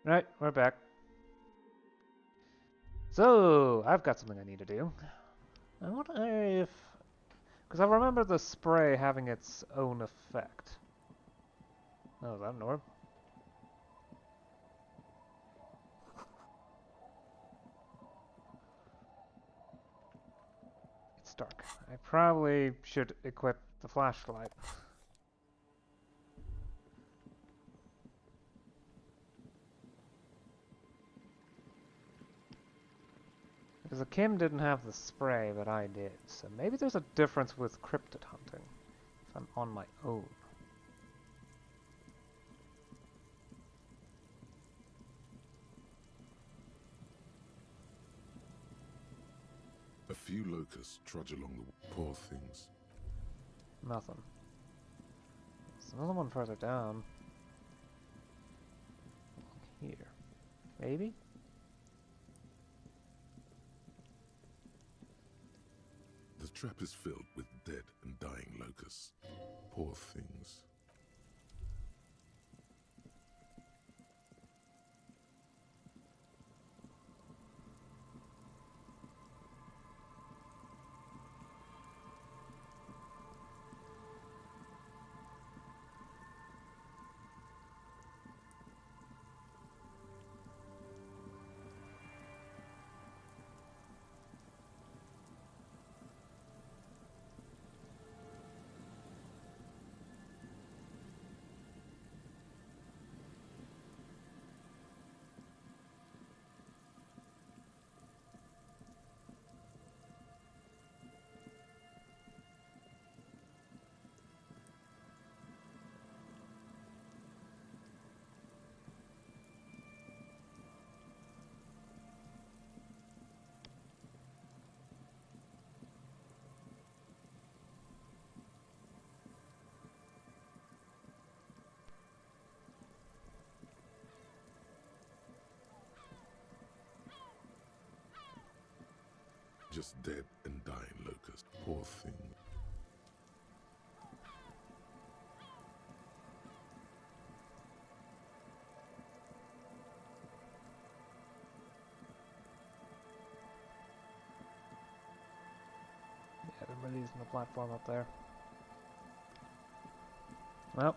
Right, we're back. So, I've got something I need to do. I wonder if... Because I remember the spray having its own effect. Oh, is that an orb? It's dark. I probably should equip the flashlight. Because Kim didn't have the spray, but I did. So maybe there's a difference with cryptid hunting. If I'm on my own. A few locusts trudge along the poor things. Nothing. There's another one further down. Here. Maybe? The trap is filled with dead and dying locusts. Poor things. Just dead and dying locusts. Poor things. Yeah, they're releasing the platform up there. Well.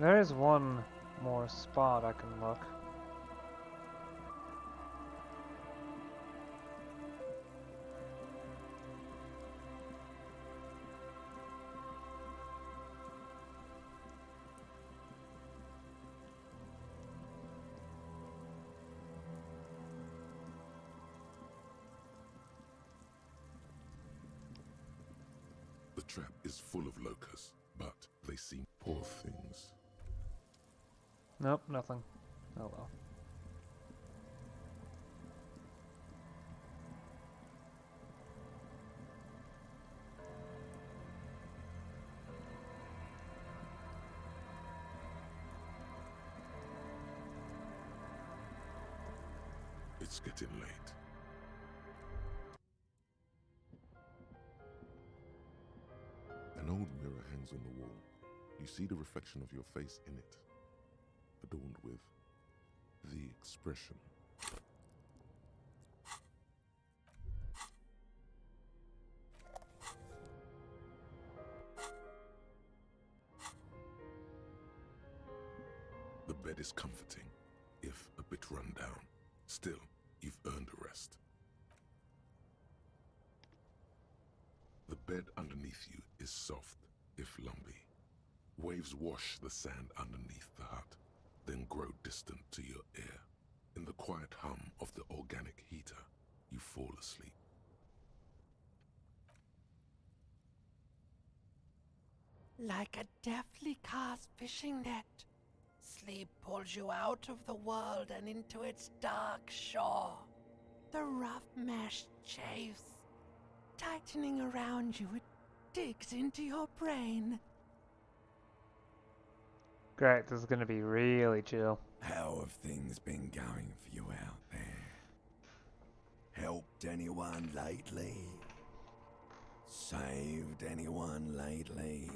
There is one more spot I can look. The trap is full of locusts, but they seem poor things. Nope, nothing. Oh well. It's getting late. An old mirror hangs on the wall. You see the reflection of your face in it, adorned with the expression. The bed is comforting, if a bit run down. Still, you've earned a rest. The bed underneath you is soft, if lumpy. Waves wash the sand underneath the hut, then grow distant to your ear. In the quiet hum of the organic heater, you fall asleep. Like a deftly cast fishing net, sleep pulls you out of the world and into its dark shore. The rough mesh chafes, tightening around you, it digs into your brain. Great, this is gonna be really chill. How have things been going for you out there? Helped anyone lately? Saved anyone lately?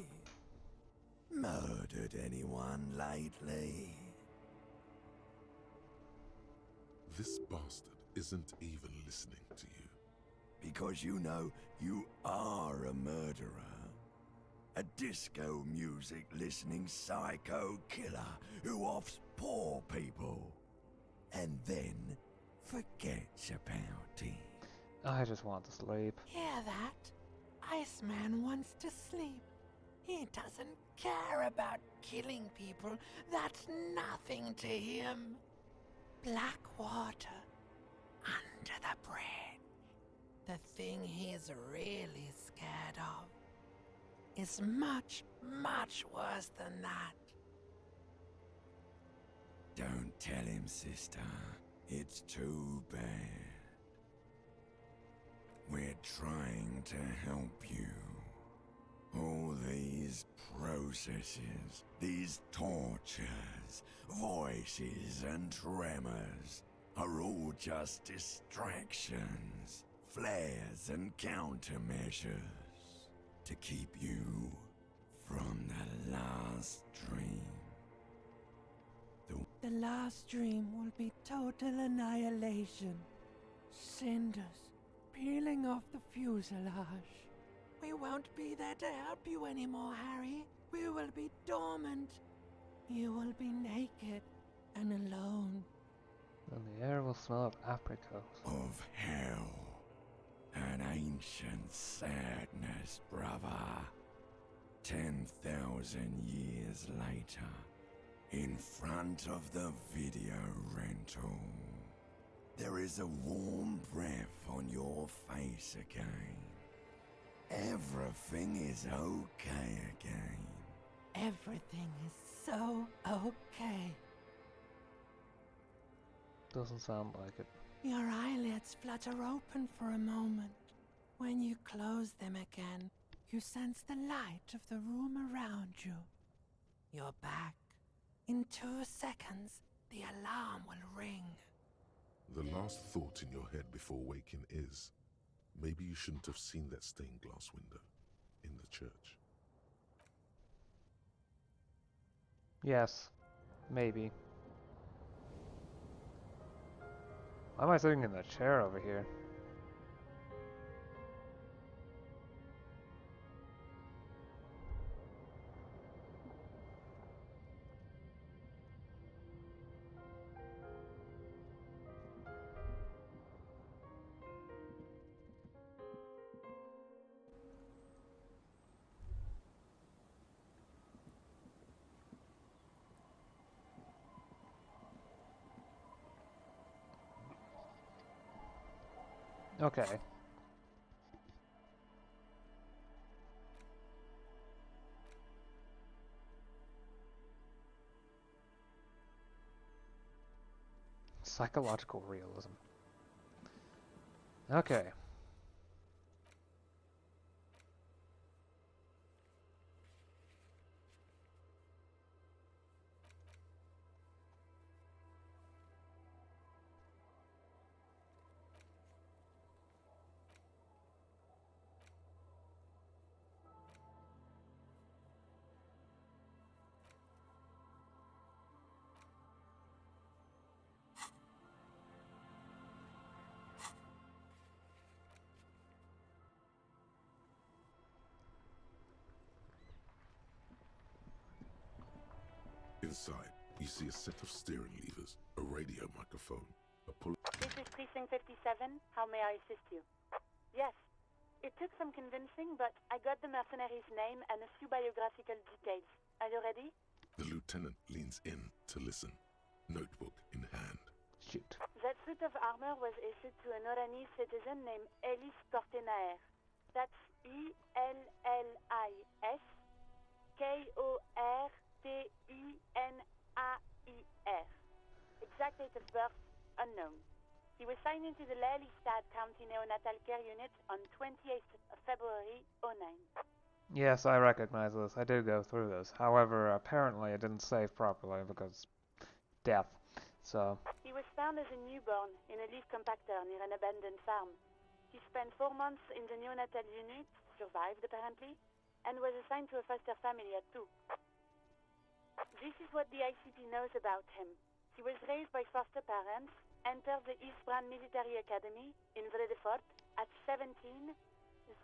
Murdered anyone lately? This bastard isn't even listening to you. Because you know you are a murderer. A disco music listening psycho killer who offs poor people and then forgets about it. I just want to sleep. Hear that? Iceman wants to sleep. He doesn't care about killing people. That's nothing to him. Black water under the bridge. The thing he's really scared of is much, much worse than that. Don't tell him, sister. It's too bad. We're trying to help you. All these processes, these tortures, voices and tremors are all just distractions, flares and countermeasures to keep you from the last dream. The last dream will be total annihilation. Cinders peeling off the fuselage. We won't be there to help you anymore, Harry. We will be dormant. You will be naked and alone. And the air will smell of apricots. Of hell. An ancient sadness, brother. 10,000 years later, in front of the video rental, there is a warm breath on your face again. Everything is okay again. Everything is so okay. Doesn't sound like it. Your eyelids flutter open for a moment. When you close them again, you sense the light of the room around you. You're back. In 2 seconds, the alarm will ring. The last thought in your head before waking is, maybe you shouldn't have seen that stained glass window in the church. Yes. Maybe. Why am I sitting in the chair over here? Okay. Psychological realism. Okay. Inside, you see a set of steering levers, a radio microphone, a pull. This is Precinct 57. How may I assist you? Yes. It took some convincing, but I got the mercenary's name and a few biographical details. Are you ready? The lieutenant leans in to listen, notebook in hand. Shoot. That suit of armor was issued to an Oranese citizen named Ellis Cortenaer. That's Ellis Kortenaer. Exact date of birth, unknown. He was signed into the Lelystad County Neonatal Care Unit on 28th of February, '09. Yes, I recognize this. I did go through this. However, apparently it didn't save properly because death. So, He was found as a newborn in a leaf compactor near an abandoned farm. He spent 4 months in the neonatal unit, survived apparently, and was assigned to a foster family at 2. This is what the ICP knows about him. He was raised by foster parents, entered the Eastbrand Military Academy in Vredefort at 17,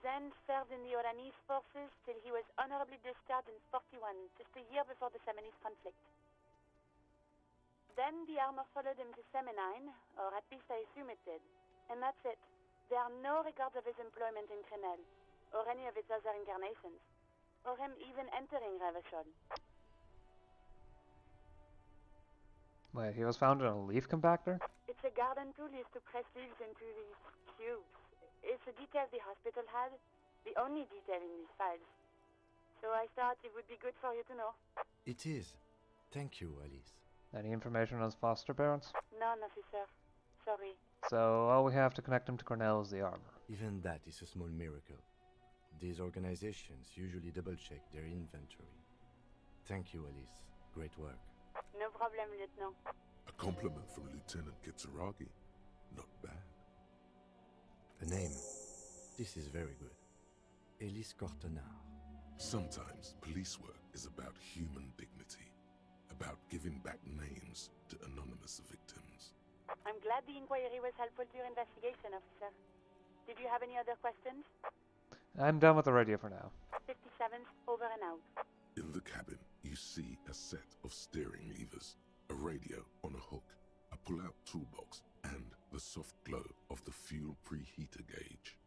then served in the Oranese forces till he was honorably discharged in 41, just a year before the Seminese conflict. Then the armor followed him to Seminine, or at least I assume it did. And that's it. There are no records of his employment in Crenel, or any of its other incarnations, or him even entering Revachol. wait, he was found in a leaf compactor? It's a garden tool used to press leaves into these cubes. It's a detail the hospital had, the only detail in these files. So I thought it would be good for you to know. It is. Thank you, Alice. Any information on his foster parents? None, officer. Sorry. So all we have to connect him to Cornell is the armor. Even that is a small miracle. These organizations usually double-check their inventory. Thank you, Alice. Great work. No problem, Lieutenant. A compliment from Lieutenant Kitsuragi. Not bad. A name. This is very good. Ellis Cortenaer. Sometimes police work is about human dignity, about giving back names to anonymous victims. I'm glad the inquiry was helpful to your investigation, officer. Did you have any other questions? I'm done with the radio for now. 57th, over and out. In the cabin, you see a set of steering levers, a radio on a hook, a pull-out toolbox, and the soft glow of the fuel preheater gauge.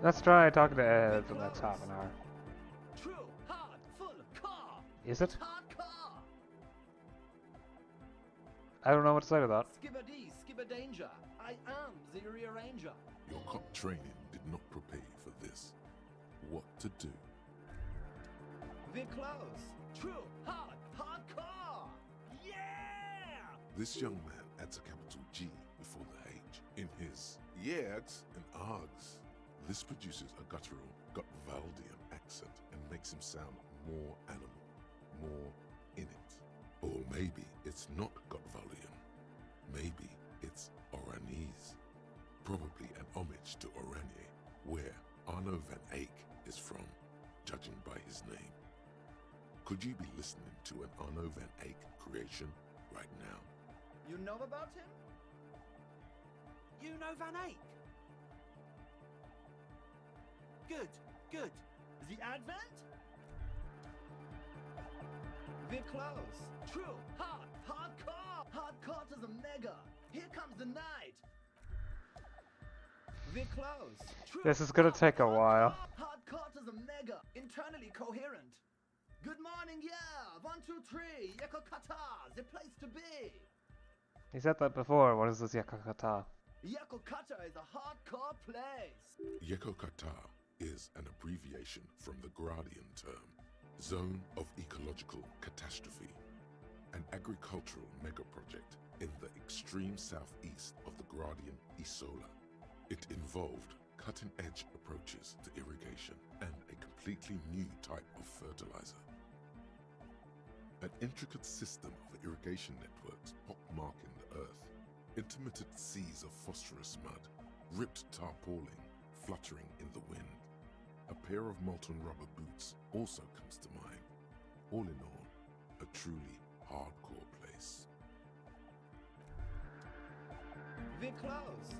Let's try talking to Ed for the next half an hour. True, hard, full car. Is it? Hard car. I don't know what to say to that. Skibber-dee, skibber-danger. I am the rearranger. Your cop training did not prepare you for this. What to do? We're close. True, hard, hard car. Yeah! This young man adds a capital G before the H in his yeags and args. This produces a guttural Gotvaldian accent and makes him sound more animal, more in it. Or maybe it's not Gotvaldian. Maybe it's Oranese. Probably an homage to Oranje, where Arno van Eyck is from, judging by his name. Could you be listening to an Arno van Eyck creation right now? You know about him? You know Van Eyck? Good, good. The Advent? We're close. True, hard, hardcore. Hardcore to the mega. Here comes the night. We're close. True, This is gonna take a while. Hardcore to the mega. Internally coherent. Good morning, yeah. 1, 2, 3. Yakokata, the place to be. He said that before. What is this Yakakata? Yakokata is a hardcore place. Yekokata is an abbreviation from the Gradian term, Zone of Ecological Catastrophe, an agricultural megaproject in the extreme southeast of the Gradian Isola. It involved cutting-edge approaches to irrigation and a completely new type of fertilizer. An intricate system of irrigation networks pockmarking the earth. Intermittent seas of phosphorus mud, ripped tarpaulin fluttering in the wind. A pair of molten rubber boots also comes to mind. All in all, a truly hardcore place. We're close.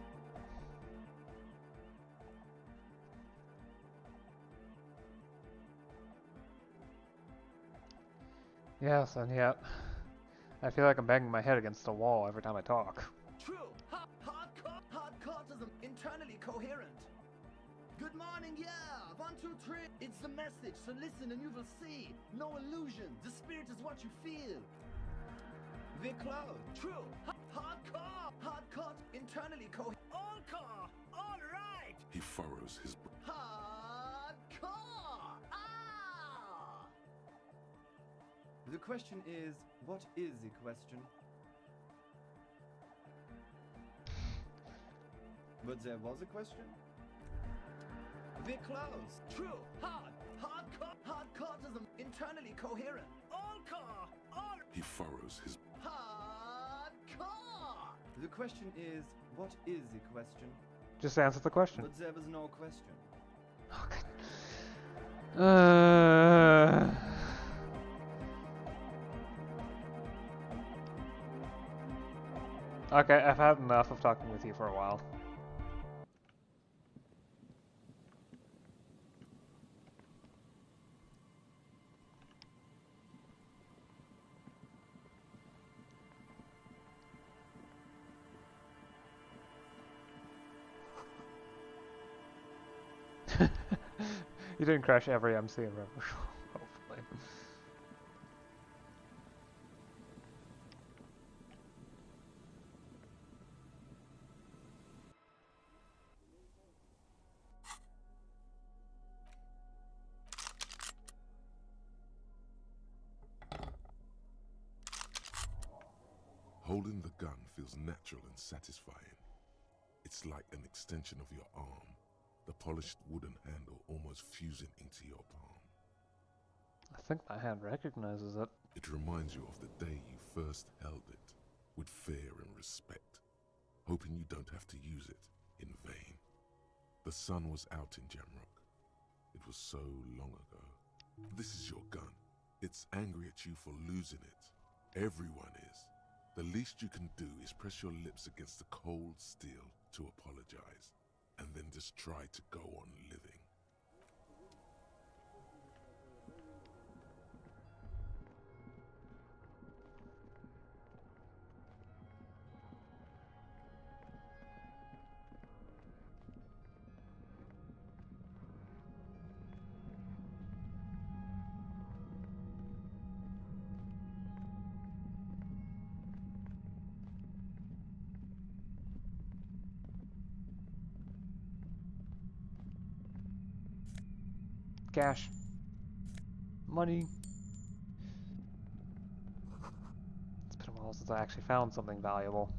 Yes, and yet I feel like I'm banging my head against a wall every time I talk. True. Hardcoreism. Internally coherent. Good morning, yeah. 1, 2, 3. It's the message, so listen and you will see. No illusion. The spirit is what you feel. We're close. True. Hardcore. Internally coherent. All core. All right. He furrows his Hardcore. Ah. The question is, what is the question? But there was a question? We're close. True. Hardcoreism. Internally coherent. All core. All. He furrows his Hardcore. The question is, what is the question? Just answer the question. But there was no question. Okay, I've had enough of talking with you for a while. You didn't crash every MC in Revolution, hopefully. Holding the gun feels natural and satisfying. It's like an extension of your arm, the polished wooden handle almost fusing into your palm. I think my hand recognizes it. It reminds you of the day you first held it, with fear and respect, hoping you don't have to use it in vain. The sun was out in Jamrock. It was so long ago. This is your gun. It's angry at you for losing it. Everyone is. The least you can do is press your lips against the cold steel to apologize, and then just try to go on living. Cash. Money. It's been a while since I actually found something valuable.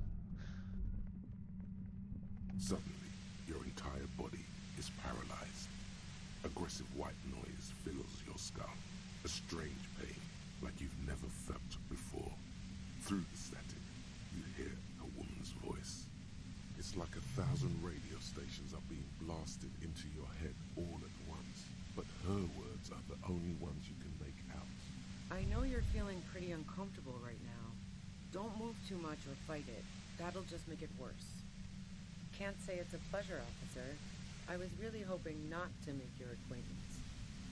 Suddenly, your entire body is paralyzed. Aggressive white noise fills your skull. A strange pain, like you've never felt before. Through the static, you hear a woman's voice. It's like 1,000 radio stations are being blasted into your head all at once. But her words are the only ones you can make out. I know you're feeling pretty uncomfortable right now. Don't move too much or fight it. That'll just make it worse. Can't say it's a pleasure, officer. I was really hoping not to make your acquaintance.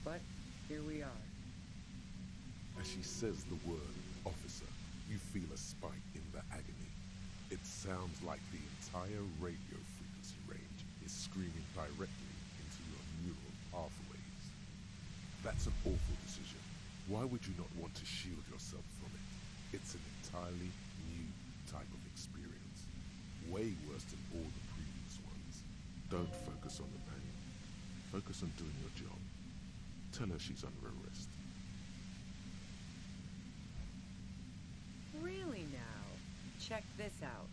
But here we are. As she says the word, officer, you feel a spike in the agony. It sounds like the entire radio frequency range is screaming directly into your neural pathways. That's an awful decision. Why would you not want to shield yourself from it? It's an entirely new type of experience. Way worse than all the previous ones. Don't focus on the pain. Focus on doing your job. Tell her she's under arrest. Really now? Check this out.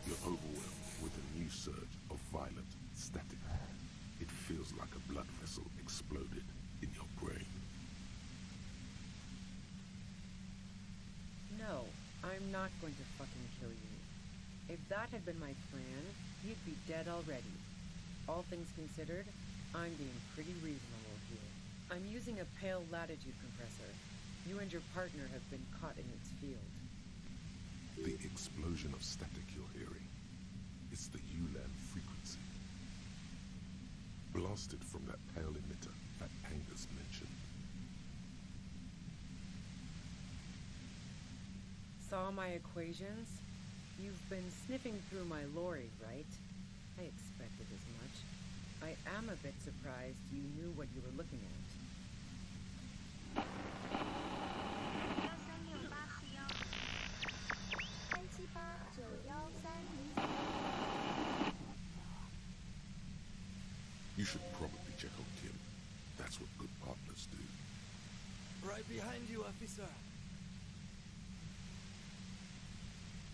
You're overwhelmed with a new surge of violent static. It feels like a blood vessel exploded in your brain. No, I'm not going to fucking kill you. If that had been my plan, you'd be dead already. All things considered, I'm being pretty reasonable here. I'm using a pale latitude compressor. You and your partner have been caught in its field. The explosion of static you're hearing, it's the ULAN frequency. Blasted from that pale emitter that Angus mentioned. Saw my equations? You've been sniffing through my lorry, right? I expected as much. I am a bit surprised you knew what you were looking at. You should probably check on Kim. That's what good partners do. Right behind you, officer.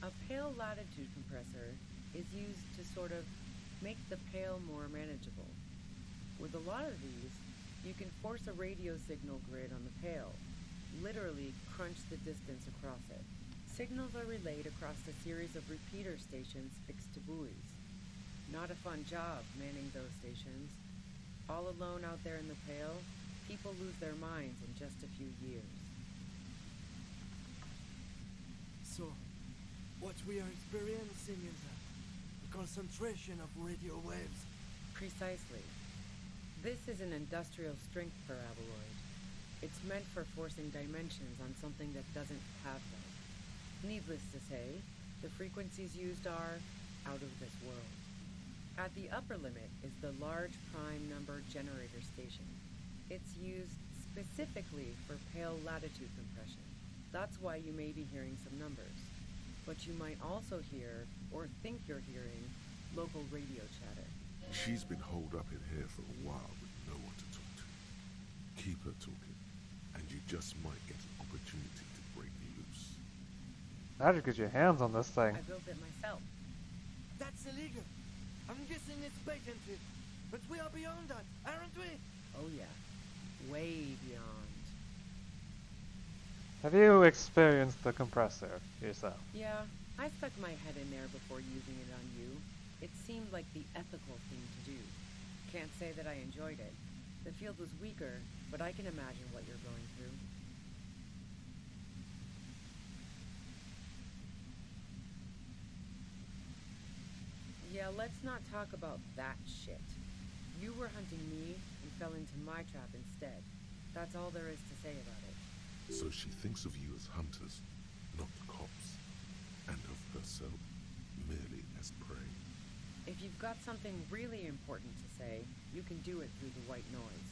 A pale latitude compressor is used to sort of make the pale more manageable. With a lot of these, you can force a radio signal grid on the pale, literally crunch the distance across it. Signals are relayed across a series of repeater stations fixed to buoys. Not a fun job manning those stations. All alone out there in the pale, people lose their minds in just a few years. So, what we are experiencing is a concentration of radio waves. Precisely. This is an industrial strength paraboloid. It's meant for forcing dimensions on something that doesn't have them. Needless to say, the frequencies used are out of this world. At the upper limit is the large prime number generator station. It's used specifically for pale latitude compression. That's why you may be hearing some numbers. But you might also hear, or think you're hearing, local radio chatter. She's been holed up in here for a while with no one to talk to. Keep her talking, and you just might get an opportunity to break loose. How'd you get your hands on this thing? I built it myself. That's illegal. I'm guessing it's patented. But we are beyond that, aren't we? Oh yeah, way beyond. Have you experienced the compressor yourself? Yeah, I stuck my head in there before using it on you. It seemed like the ethical thing to do. Can't say that I enjoyed it. The field was weaker, but I can imagine what you're going through. Yeah, let's not talk about that shit. You were hunting me and fell into my trap instead. That's all there is to say about it. So she thinks of you as hunters, not cops, and of herself merely as prey. If you've got something really important to say, you can do it through the white noise.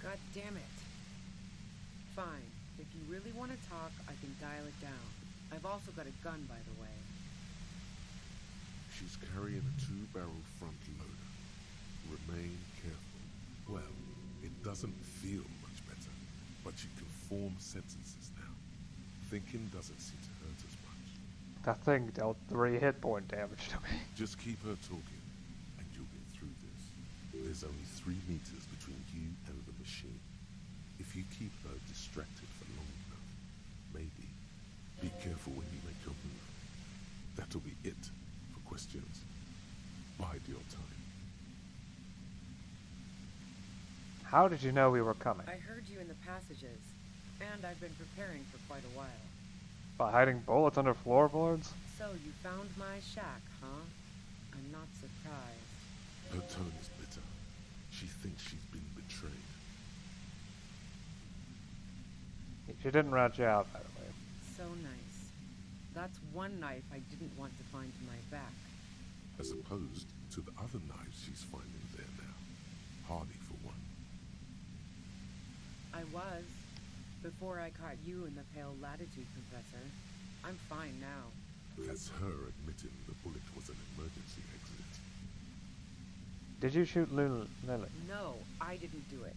God damn it. Fine. If you really want to talk, I can dial it down. I've also got a gun, by the way. She's carrying a 2-barrel front loader. Remain careful. Well, it doesn't feel much better, but you can form sentences now. Thinking doesn't seem to hurt as much. That thing dealt 3 hit point damage to me. Just keep her talking, and you'll get through this. There's only 3 meters between you and the machine. If you keep her distracted for long enough, maybe. Be careful when you make your move. That'll be it for questions. Bide your time. How did you know we were coming? I heard you in the passages, and I've been preparing for quite a while. By hiding bullets under floorboards? So you found my shack, huh? I'm not surprised. Her tone is bitter. She thinks she's been betrayed. She didn't rat you out, by the way. So nice. That's one knife I didn't want to find in my back. As opposed to the other knives she's finding there now. Hardy for one. I was. Before I caught you in the Pale Latitude, Professor. I'm fine now. That's her admitting the bullet was an emergency exit. Did you shoot Lily? No, I didn't do it.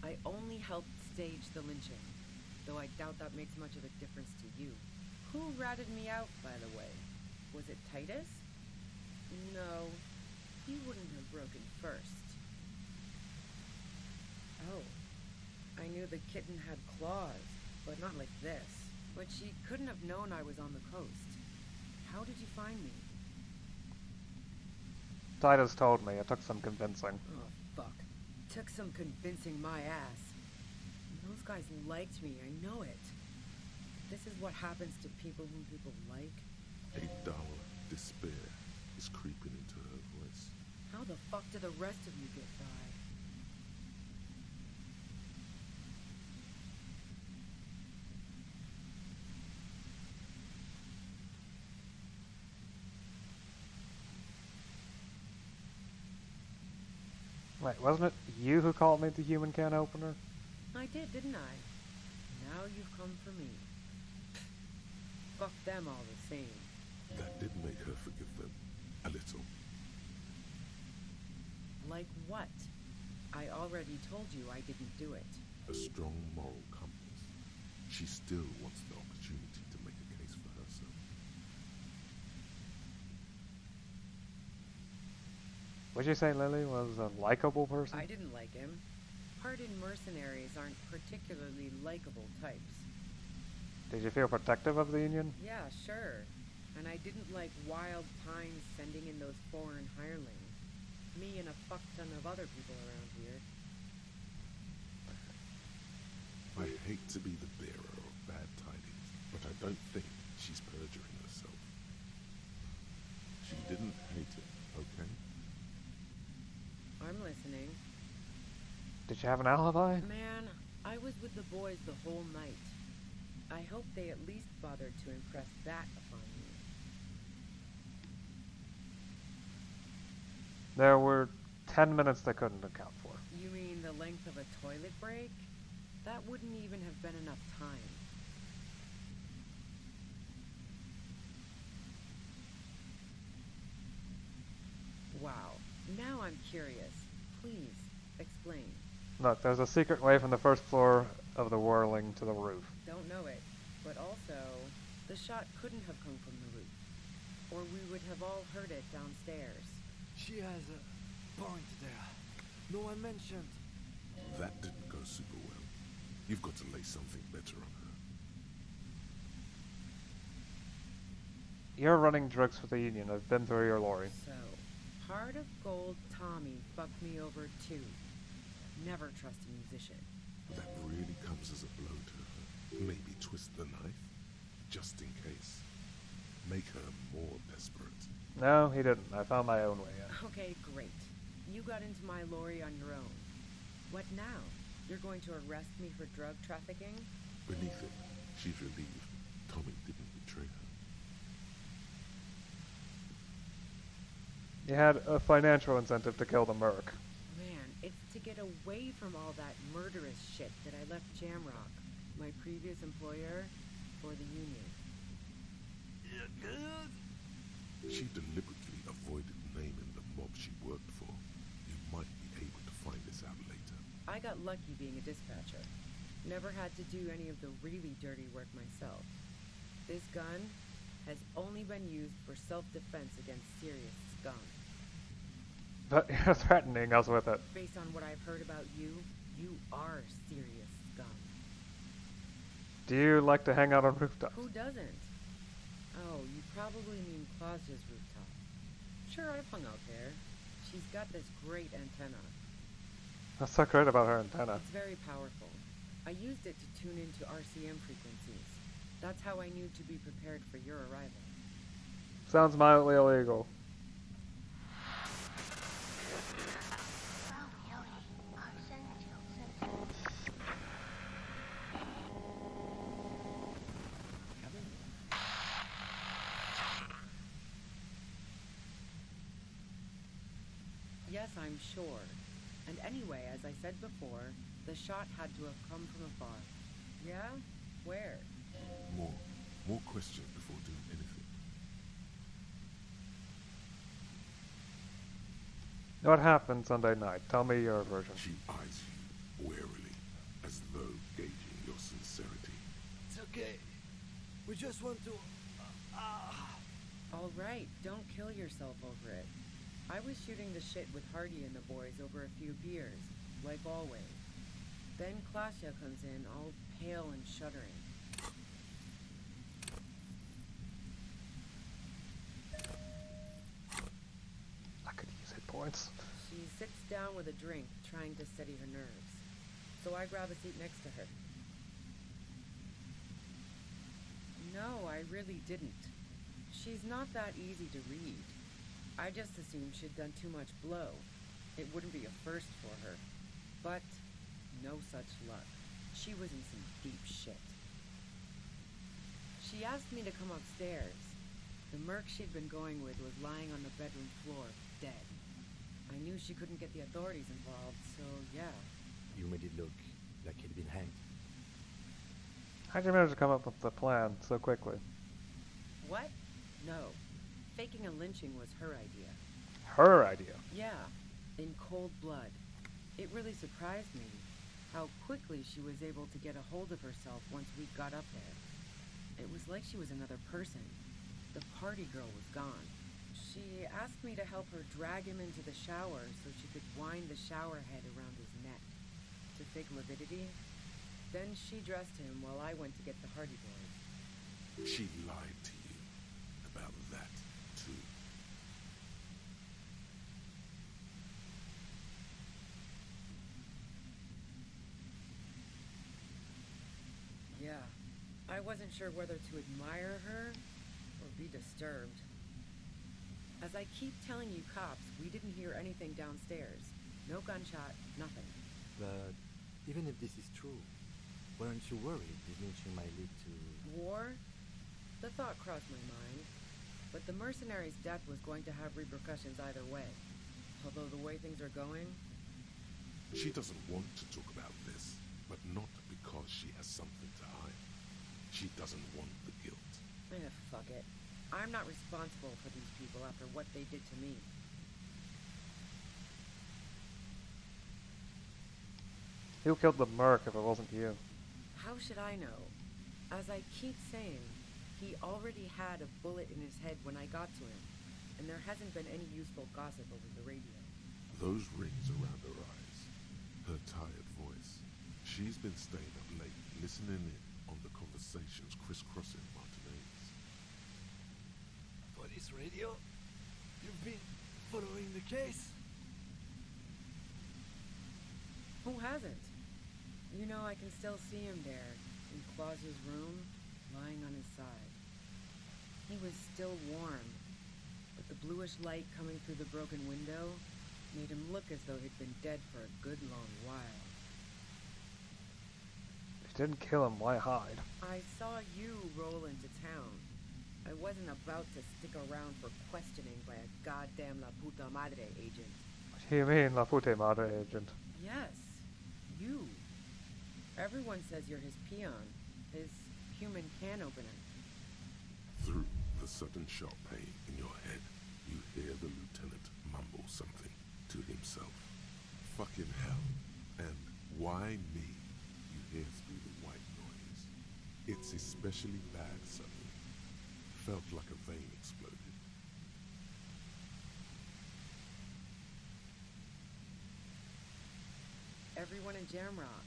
I only helped stage the lynching, though I doubt that makes much of a difference to you. Who ratted me out, by the way? Was it Titus? No, he wouldn't have broken first. Oh, I knew the kitten had claws, but not like this. But she couldn't have known I was on the coast. How did you find me? Titus told me. It took some convincing. Oh, fuck. Took some convincing my ass. Those guys liked me, I know it. This is what happens to people whom people like. A dull despair is creeping into her voice. How the fuck do the rest of you get by? Wait, wasn't it you who called me the human can opener? I did, didn't I? Now you've come for me. Fuck them all the same. That did make her forgive them. A little. Like what? I already told you I didn't do it. A strong moral compass. She still wants the opportunity to make a case for herself. Would you say Lily was a likable person? I didn't like him. Hardened mercenaries aren't particularly likable types. Did you feel protective of the Union? Yeah, sure. And I didn't like Wild Pines sending in those foreign hirelings. Me and a fuck ton of other people around here. I hate to be the bearer of bad tidings, but I don't think she's perjuring herself. She didn't hate it, okay? I'm listening. Did you have an alibi? Man, I was with the boys the whole night. I hope they at least bothered to impress that upon me. There were 10 minutes they couldn't account for. You mean the length of a toilet break? That wouldn't even have been enough time. Wow. Now I'm curious. Please, explain. Look, there's a secret way from the first floor of the whirling to the roof. Don't know it. But also, the shot couldn't have come from the roof. Or we would have all heard it downstairs. She has a point there. No one mentioned. That didn't go super well. You've got to lay something better on her. You're running drugs for the Union. I've been through your lorry. So, Heart of Gold Tommy fucked me over too. Never trust a musician. That really comes as a blow to her. Maybe twist the knife, just in case. Make her more desperate. No, he didn't. I found my own way in. Okay, great. You got into my lorry on your own. What now? You're going to arrest me for drug trafficking? Beneath it, she's relieved Tommy didn't betray her. You had a financial incentive to kill the merc. Man, it's to get away from all that murderous shit that I left Jamrock, my previous employer, for the Union. She deliberately avoided naming the mob she worked for. You might be able to find this out later. I got lucky being a dispatcher. Never had to do any of the really dirty work myself. This gun has only been used for self-defense against serious scum. But you're threatening us with it. Based on what I've heard about you, you are serious scum. Do you like to hang out on rooftops? Who doesn't? Oh, you probably mean Claudia's rooftop. Sure, I've hung out there. She's got this great antenna. What's so great about her antenna? It's very powerful. I used it to tune into RCM frequencies. That's how I knew to be prepared for your arrival. Sounds mildly illegal. Yes, I'm sure. And anyway, as I said before, the shot had to have come from afar. Yeah? Where? More questions before doing anything. What happened Sunday night? Tell me your version. She eyes you warily, as though gauging your sincerity. It's okay. We just want to... All right, don't kill yourself over it. I was shooting the shit with Hardy and the boys over a few beers, like always. Then Klasya comes in, all pale and shuddering. I could use hit points. She sits down with a drink, trying to steady her nerves. So I grab a seat next to her. No, I really didn't. She's not that easy to read. I just assumed she'd done too much blow. It wouldn't be a first for her. But no such luck. She was in some deep shit. She asked me to come upstairs. The merc she'd been going with was lying on the bedroom floor, dead. I knew she couldn't get the authorities involved, so yeah. You made it look like he'd been hanged. How'd you manage to come up with the plan so quickly? What? No. Faking a lynching was her idea. Her idea? Yeah, in cold blood. It really surprised me how quickly she was able to get a hold of herself once we got up there. It was like she was another person. The party girl was gone. She asked me to help her drag him into the shower so she could wind the shower head around his neck to fake lividity. Then she dressed him while I went to get the Hardy boys. She lied to you about that, too. Yeah, I wasn't sure whether to admire her or be disturbed. As I keep telling you cops, we didn't hear anything downstairs. No gunshot, nothing. But even if this is true, weren't you worried this lynching might lead to... War? The thought crossed my mind. But the mercenary's death was going to have repercussions either way. Although the way things are going... She doesn't want to talk about this, but not because she has something to hide. She doesn't want the guilt. Fuck it. I'm not responsible for these people after what they did to me. Who killed the merc if it wasn't you? How should I know? As I keep saying, he already had a bullet in his head when I got to him, and there hasn't been any useful gossip over the radio. Those rings around her eyes, her tired voice. She's been staying up late, listening in on the conversations crisscrossing Martinez. Police radio? You've been following the case? Who hasn't? You know, I can still see him there, in Claus's room, lying on his side. He was still warm, but the bluish light coming through the broken window made him look as though he'd been dead for a good long while. If you didn't kill him, why hide? I saw you roll into town. I wasn't about to stick around for questioning by a goddamn La Puta Madre agent. What do you mean, La Puta Madre agent? Yes, you. Everyone says you're his peon, his human can opener. Through the sudden sharp pain in your head, you hear the lieutenant mumble something to himself. Fucking hell. And why me? You hear through the white noise. It's especially bad suddenly. Felt like a vein exploded. Everyone in Jamrock,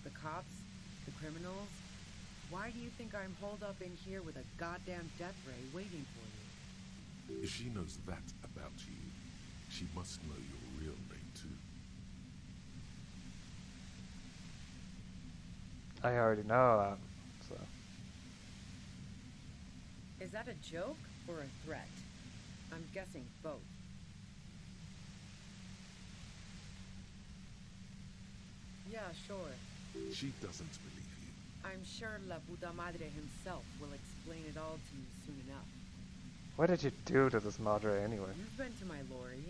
the cops, the criminals. Why do you think I'm holed up in here with a goddamn death ray waiting for you? If she knows that about you, she must know your real name too. I already know that, so... Is that a joke or a threat? I'm guessing both. Yeah, sure. She doesn't believe you. I'm sure La Puta Madre himself will explain it all to you soon enough. What did you do to this Madre anyway? You've been to my lorry.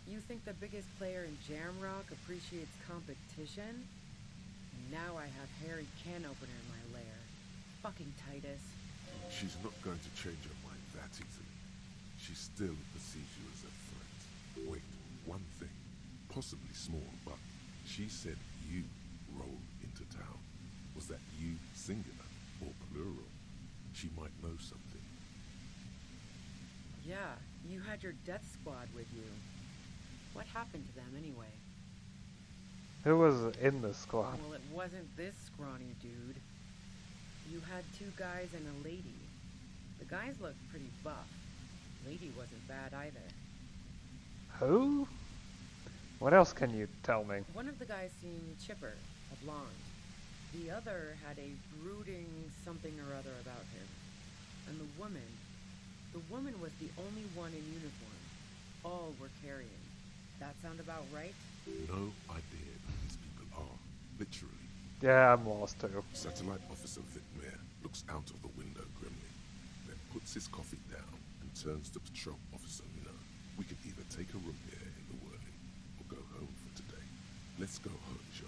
You think the biggest player in Jamrock appreciates competition? And now I have Harry Can Opener in my lair. Fucking Titus. She's not going to change her mind that easily. She still perceives you as a threat. Wait, one thing. Possibly small, but she said you rolled into town. Was that you singular or plural? She might know something. Yeah, you had your death squad with you. What happened to them anyway? Who was in the squad? Well, it wasn't this scrawny dude. You had 2 guys and a lady. The guys looked pretty buff. Lady wasn't bad either. Who? What else can you tell me? One of the guys seemed chipper, a blonde. The other had a brooding something or other about him. And the woman was the only one in uniform. All were carrying. That sound about right? No idea who these people are. Literally. Yeah, I'm lost too. Satellite Officer Vitmere looks out of the window grimly, then puts his coffee down and turns to Patrol Officer Minnow. We can either take a room here in the whirling or go home for today. Let's go home, Jean.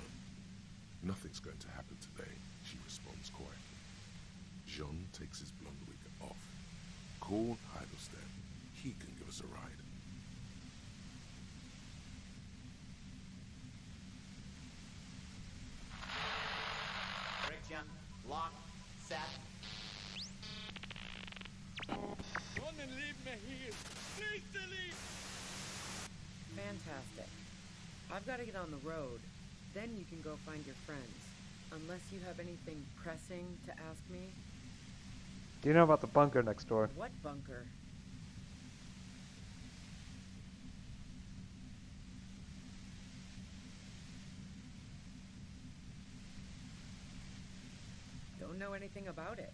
Nothing's going to happen today, she responds quietly. Jean takes his blonde wig off. Call Heidelstein. He can give us a ride. Friction, lock, set. Don't leave me here. Please leave. Fantastic. I've got to get on the road. Then you can go find your friends. Unless you have anything pressing to ask me. Do you know about the bunker next door? What bunker? Don't know anything about it.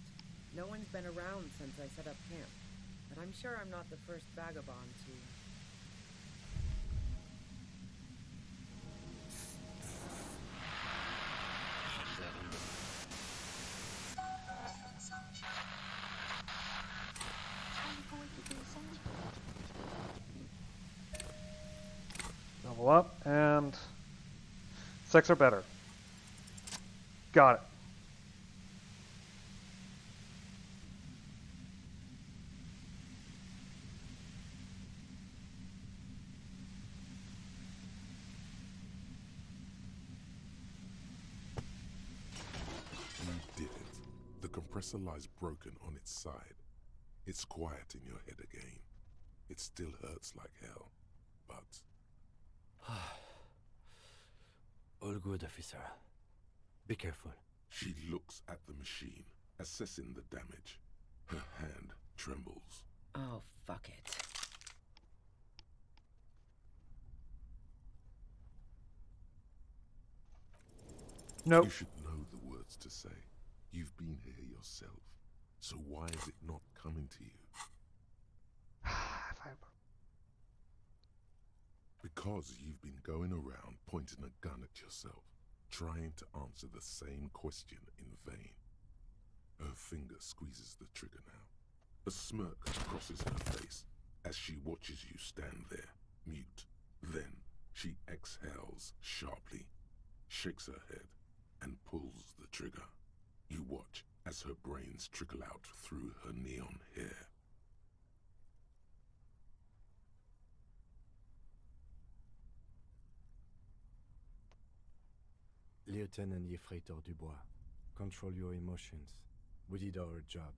No one's been around since I set up camp. But I'm sure I'm not the first vagabond to... Level up, and 6 or better. Got it. You did it. The compressor lies broken on its side. It's quiet in your head again. It still hurts like hell, but... All good, officer. Be careful. She looks at the machine, assessing the damage. Her hand trembles. Oh, fuck it. Nope. You should know the words to say. You've been here yourself. So why is it not coming to you? Because you've been going around pointing a gun at yourself, trying to answer the same question in vain. Her finger squeezes the trigger now. A smirk crosses her face as she watches you stand there, mute. Then she exhales sharply, shakes her head, and pulls the trigger. You watch as her brains trickle out through her neon hair. Lieutenant Yefreitor Dubois, control your emotions. We did our job.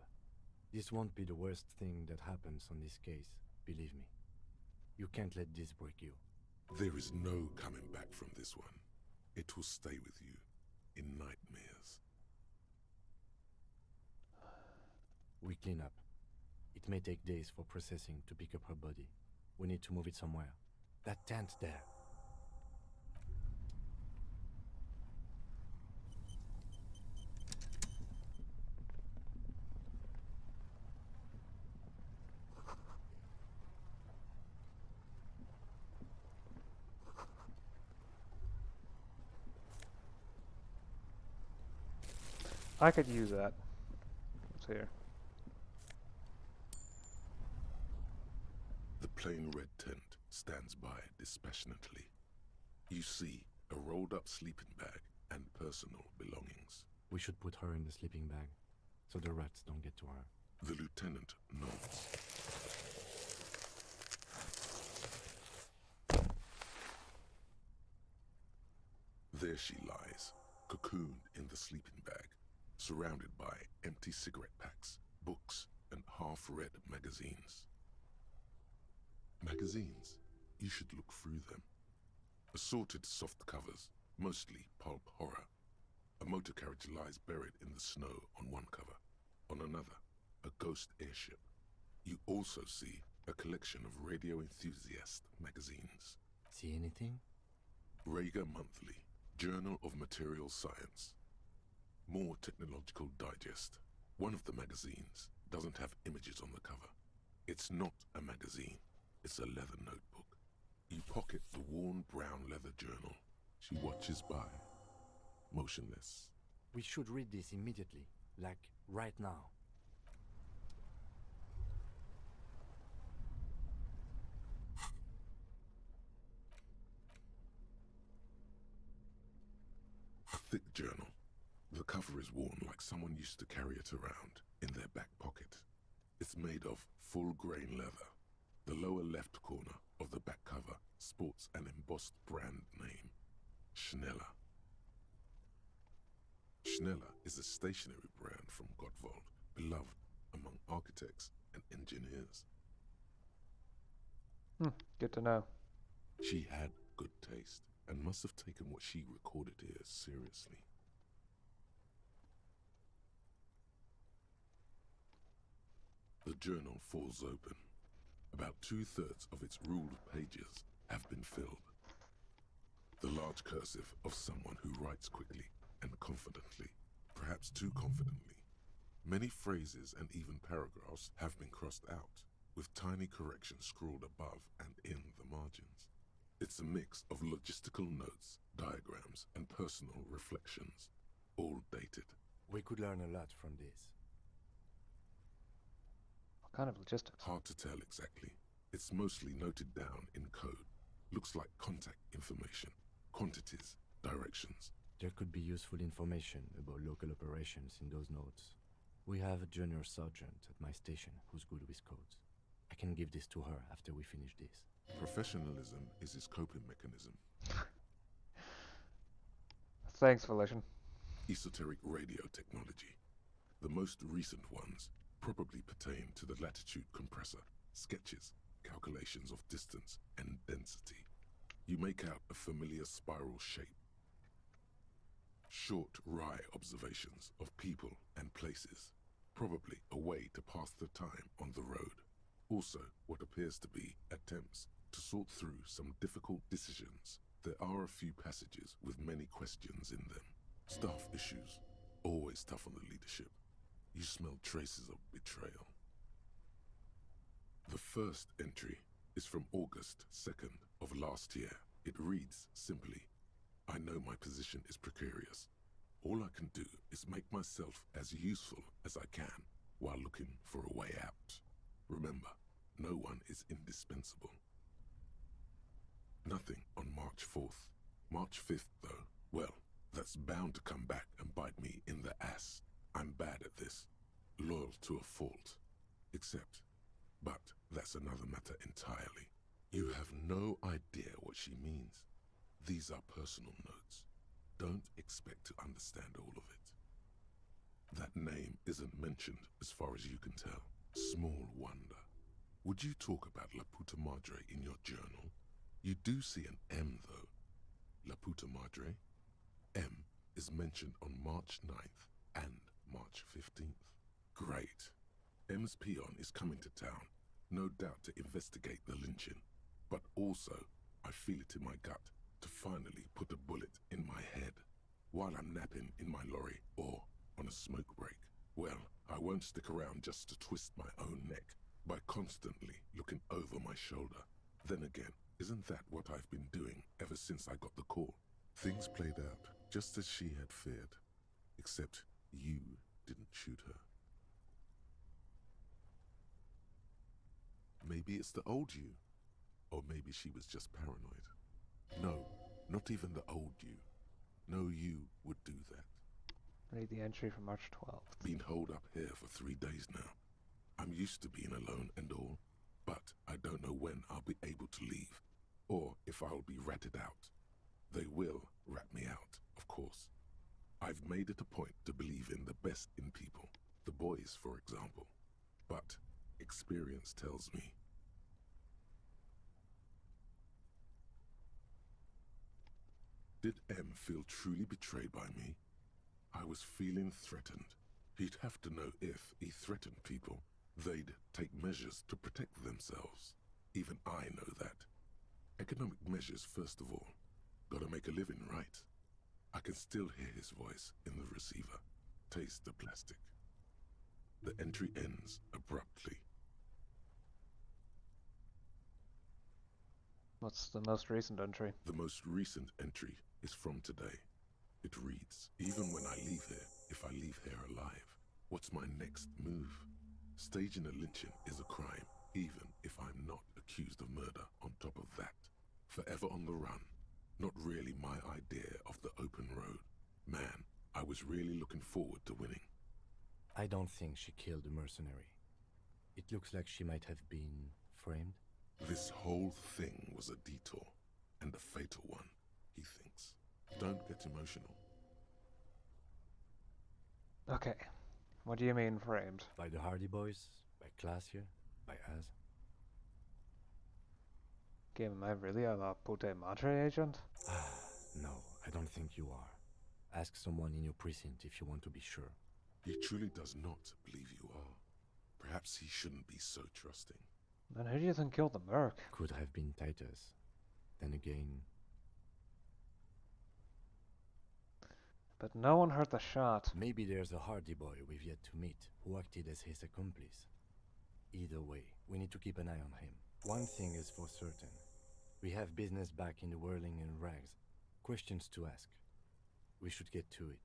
This won't be the worst thing that happens on this case, believe me. You can't let this break you. There is no coming back from this one. It will stay with you in nightmares. We clean up. It may take days for processing to pick up her body. We need to move it somewhere. That tent there. I could use that. What's here? The plain red tent stands by dispassionately. You see a rolled-up sleeping bag and personal belongings. We should put her in the sleeping bag, so the rats don't get to her. The lieutenant nods. There she lies, cocooned in the sleeping bag, surrounded by empty cigarette packs, books, and half-read magazines. Magazines? You should look through them. Assorted soft covers, mostly pulp horror. A motor carriage lies buried in the snow on one cover. On another, a ghost airship. You also see a collection of radio enthusiast magazines. See anything? Rager Monthly, Journal of Material Science. More Technological Digest. One of the magazines doesn't have images on the cover. It's not a magazine, it's a leather notebook. You pocket the worn brown leather journal. She watches by, motionless. We should read this immediately, like right now. A thick journal. The cover is worn like someone used to carry it around in their back pocket. It's made of full-grain leather. The lower left corner of the back cover sports an embossed brand name, Schneller. Schneller is a stationery brand from Gottwald, beloved among architects and engineers. Good to know. She had good taste and must have taken what she recorded here seriously. The journal falls open. About 2/3 of its ruled pages have been filled. The large cursive of someone who writes quickly and confidently, perhaps too confidently. Many phrases and even paragraphs have been crossed out, with tiny corrections scrawled above and in the margins. It's a mix of logistical notes, diagrams, and personal reflections, all dated. We could learn a lot from this. What kind of logistics? Hard to tell exactly. It's mostly noted down in code. Looks like contact information, quantities, directions. There could be useful information about local operations in those notes. We have a junior sergeant at my station who's good with codes. I can give this to her after we finish this. Professionalism is his coping mechanism. Thanks, Volition. Esoteric radio technology. The most recent ones probably pertain to the latitude compressor, sketches, calculations of distance and density. You make out a familiar spiral shape. Short, wry observations of people and places, probably a way to pass the time on the road. Also, what appears to be attempts to sort through some difficult decisions. There are a few passages with many questions in them. Staff issues, always tough on the leadership. You smell traces of betrayal. The first entry is from August 2nd of last year. It reads simply, I know my position is precarious. All I can do is make myself as useful as I can while looking for a way out. Remember, no one is indispensable. Nothing on March 4th. March 5th, though, well, that's bound to come back and bite me in the ass. I'm bad at this. Loyal to a fault. But that's another matter entirely. You have no idea what she means. These are personal notes. Don't expect to understand all of it. That name isn't mentioned as far as you can tell. Small wonder. Would you talk about La Puta Madre in your journal? You do see an M, though. La Puta Madre. M is mentioned on March 9th and March 15th. Great. M's peon is coming to town, no doubt to investigate the lynching. But also, I feel it in my gut to finally put a bullet in my head while I'm napping in my lorry or on a smoke break. Well, I won't stick around just to twist my own neck by constantly looking over my shoulder. Then again, isn't that what I've been doing ever since I got the call? Things played out just as she had feared. Except you didn't shoot her. Maybe it's the old you. Or maybe she was just paranoid. No, not even the old you. No you would do that. Read the entry from March 12th. Been holed up here for 3 days now. I'm used to being alone and all, but I don't know when I'll be able to leave, or if I'll be ratted out. They will rat me out, of course. I've made it a point to believe in the best in people, the boys, for example. But experience tells me. Did M feel truly betrayed by me? I was feeling threatened. He'd have to know if he threatened people, they'd take measures to protect themselves. Even I know that. Economic measures first of all. Gotta make a living, right? I can still hear his voice in the receiver. Taste the plastic. The entry ends abruptly. What's the most recent entry? The most recent entry is from today. It reads, even when I leave here, if I leave here alive, what's my next move? Staging a lynching is a crime, even if I'm not accused of murder on top of that. Forever on the run. Not really my idea of the open road. Man, I was really looking forward to winning. I don't think she killed the mercenary. It looks like she might have been framed. This whole thing was a detour, and a fatal one, he thinks. Don't get emotional. Okay. What do you mean framed? By the Hardy Boys? By Classier? By Az? Game, am I really a La Pute Madre agent? No, I don't think you are. Ask someone in your precinct if you want to be sure. He truly does not believe you are. Perhaps he shouldn't be so trusting. Then who do you think killed the merc? Could have been Titus. Then again... But no one heard the shot. Maybe there's a Hardy Boy we've yet to meet, who acted as his accomplice. Either way, we need to keep an eye on him. One thing is for certain. We have business back in the whirling in rags. Questions to ask. We should get to it.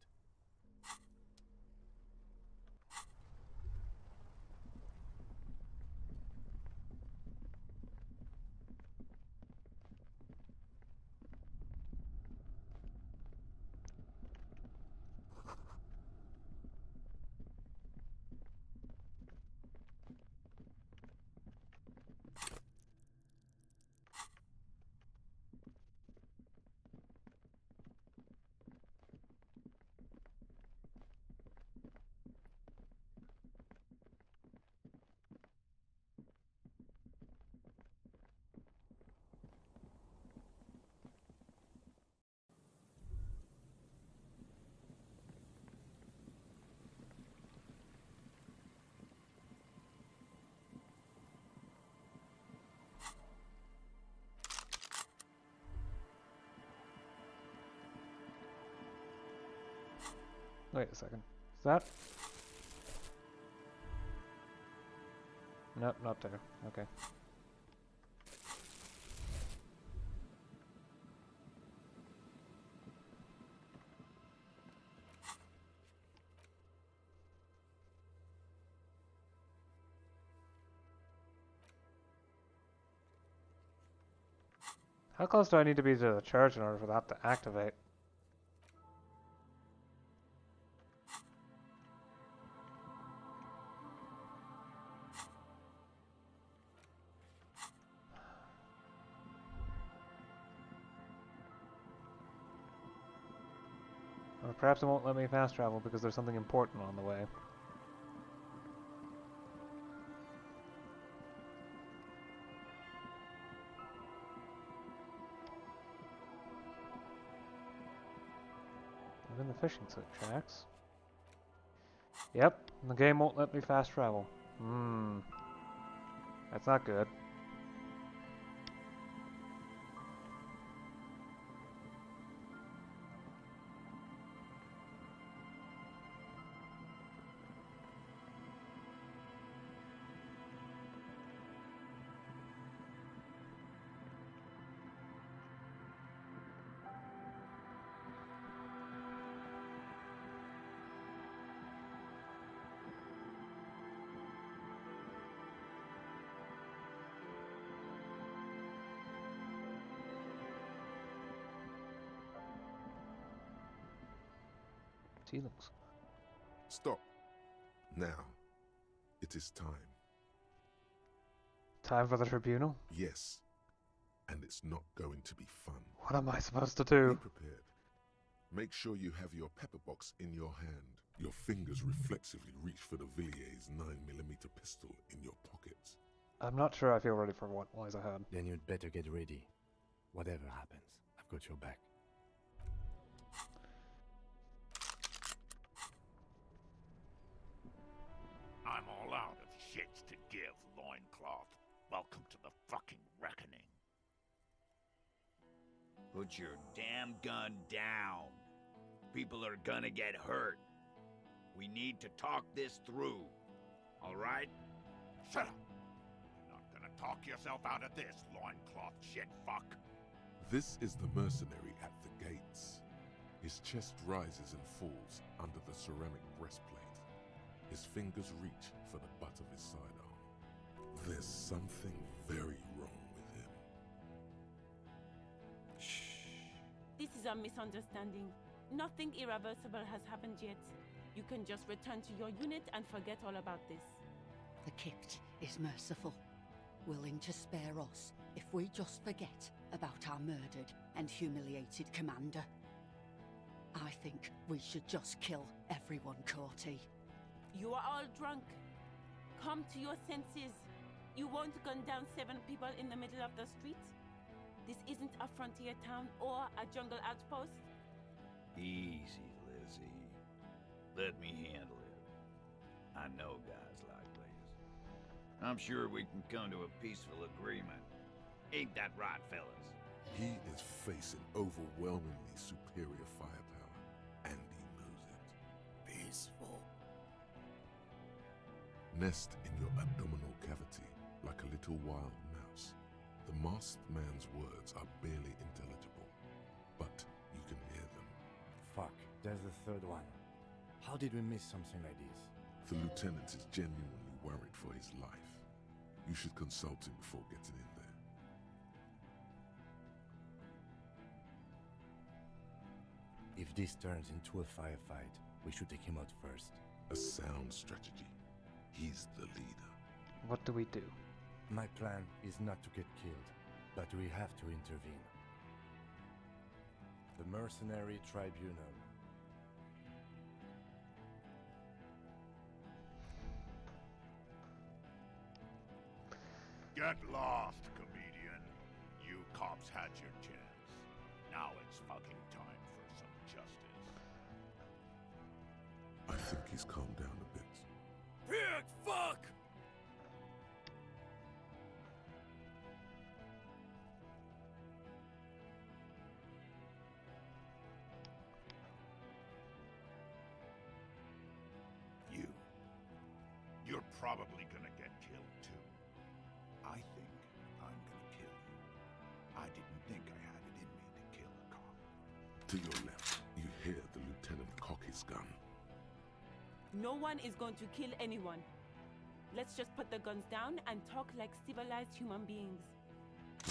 Wait a second. Is that? Nope, not there. Okay. How close do I need to be to the church in order for that to activate? Or perhaps it won't let me fast travel because there's something important on the way. I'm in the fishing shacks. Yep, the game won't let me fast travel. That's not good. Feelings. Stop. Now. It is time. Time for the tribunal? Yes. And it's not going to be fun. What am I supposed to do? Be prepared. Make sure you have your pepper box in your hand. Your fingers reflexively reach for the Villiers 9mm pistol in your pockets. I'm not sure I feel ready for what lies ahead. Then you'd better get ready. Whatever happens, I've got your back. I'm all out of shits to give, loincloth. Welcome to the fucking reckoning. Put your damn gun down. People are gonna get hurt. We need to talk this through. All right? Shut up! You're not gonna talk yourself out of this, loincloth shit fuck. This is the mercenary at the gates. His chest rises and falls under the ceramic breastplate. His fingers reach for the butt of his sidearm. There's something very wrong with him. Shh. This is a misunderstanding. Nothing irreversible has happened yet. You can just return to your unit and forget all about this. The Kipt is merciful, willing to spare us if we just forget about our murdered and humiliated commander. I think we should just kill everyone, Corty. You are all drunk. Come to your senses. You won't gun down 7 people in the middle of the street? This isn't a frontier town or a jungle outpost. Easy, Lizzie. Let me handle it. I know guys like this. I'm sure we can come to a peaceful agreement. Ain't that right, fellas? He is facing overwhelmingly superior firepower, and he knows it. Peaceful. Nest in your abdominal cavity like a little wild mouse. The masked man's words are barely intelligible, but you can hear them. Fuck, there's the third one. How did we miss something like this? The lieutenant is genuinely worried for his life. You should consult him before getting in there. If this turns into a firefight, we should take him out first. A sound strategy. He's the leader. What do we do? My plan is not to get killed, but we have to intervene. The Mercenary Tribunal. Get lost, comedian. You cops had your chance. Now it's fucking time for some justice. I think he's calmed down a bit. Pig fuck! You're probably gonna get killed too. I think I'm gonna kill you. I didn't think I had it in me to kill a cop. To your left, you hear the lieutenant cock his gun. No one is going to kill anyone. Let's just put the guns down and talk like civilized human beings.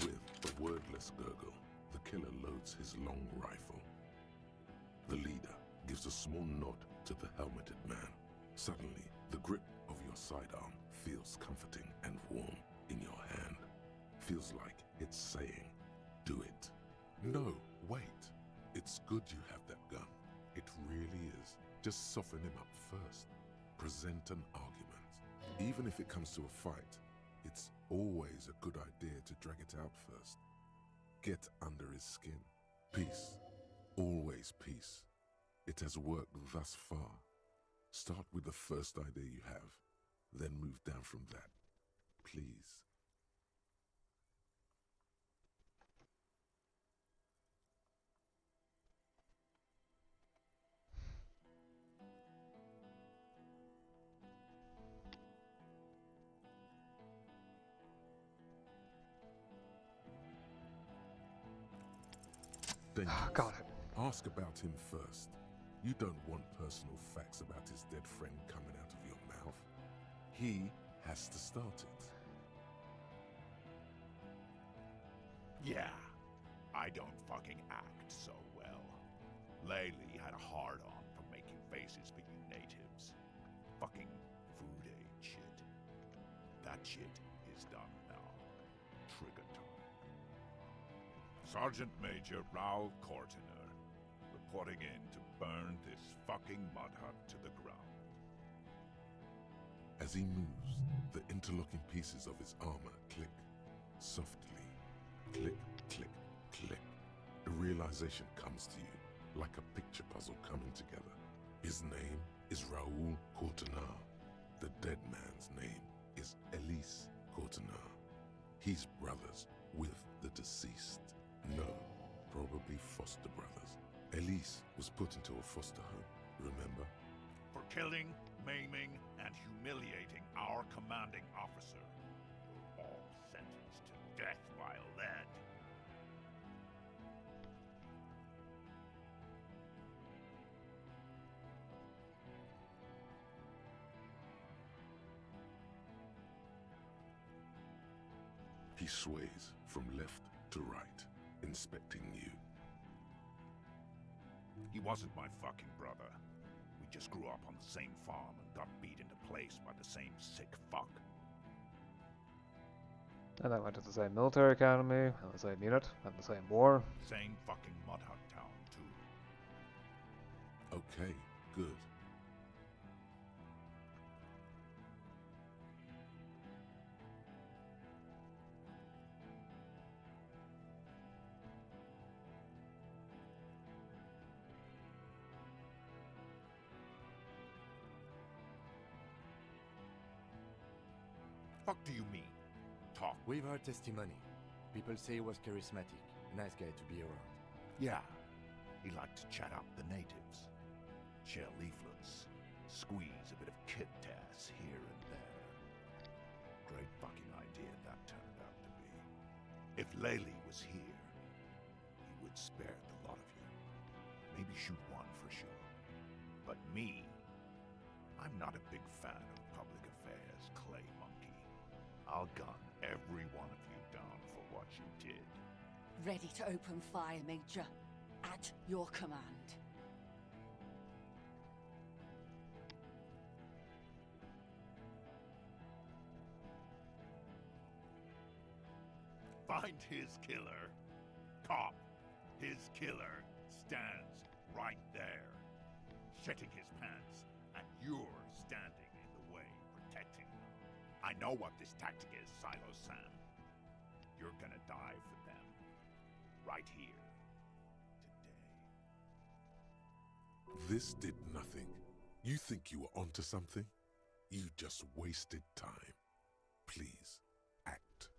With a wordless gurgle, the killer loads his long rifle. The leader gives a small nod to the helmeted man. Suddenly, the grip of your sidearm feels comforting and warm in your hand. Feels like it's saying, do it. No, wait. It's good you have that gun. It really is. Just soften him up first. Present an argument. Even if it comes to a fight, it's always a good idea to drag it out first. Get under his skin. Peace. Always peace. It has worked thus far. Start with the first idea you have, then move down from that. Please. Dangerous. Got it. Ask about him first. You don't want personal facts about his dead friend coming out of your mouth. He has to start it. Yeah, I don't fucking act so well. Laylee had a hard-on for making faces for you natives. Fucking food aid shit. That shit is done now. Trigger time. Sergeant Major Raoul Cortiner, reporting in to burn this fucking mud hut to the ground. As he moves, the interlocking pieces of his armor click softly. Click, click, click. The realization comes to you like a picture puzzle coming together. His name is Raoul Cortiner. The dead man's name is Elise Cortiner. He's brothers with the deceased. No, probably foster brothers. Elise was put into a foster home, remember? For killing, maiming, and humiliating our commanding officer. You're all sentenced to death while led. He sways from left to right, inspecting you. He wasn't my fucking brother. We just grew up on the same farm and got beat into place by the same sick fuck. And I went to the same military academy, and the same unit, and the same war. Same fucking mud hut town, too. Okay, good. Fuck do you mean? Talk. We've heard testimony. People say he was charismatic, a nice guy to be around. Yeah, he liked to chat up the natives. Share leaflets. Squeeze a bit of kid tass here and there. Great fucking idea that turned out to be. If Laylee was here, he would spare the lot of you. Maybe shoot one for sure. But me, I'm not a big fan of public affairs, clay monkey. I'll gun every one of you down for what you did. Ready to open fire, Major. At your command. Find his killer. Cop, his killer stands right there, shitting his pants, and you're standing in the way, protecting him. I know what this tactic is, Silo Sam. You're gonna die for them. Right here. Today. This did nothing. You think you were onto something? You just wasted time. Please, act.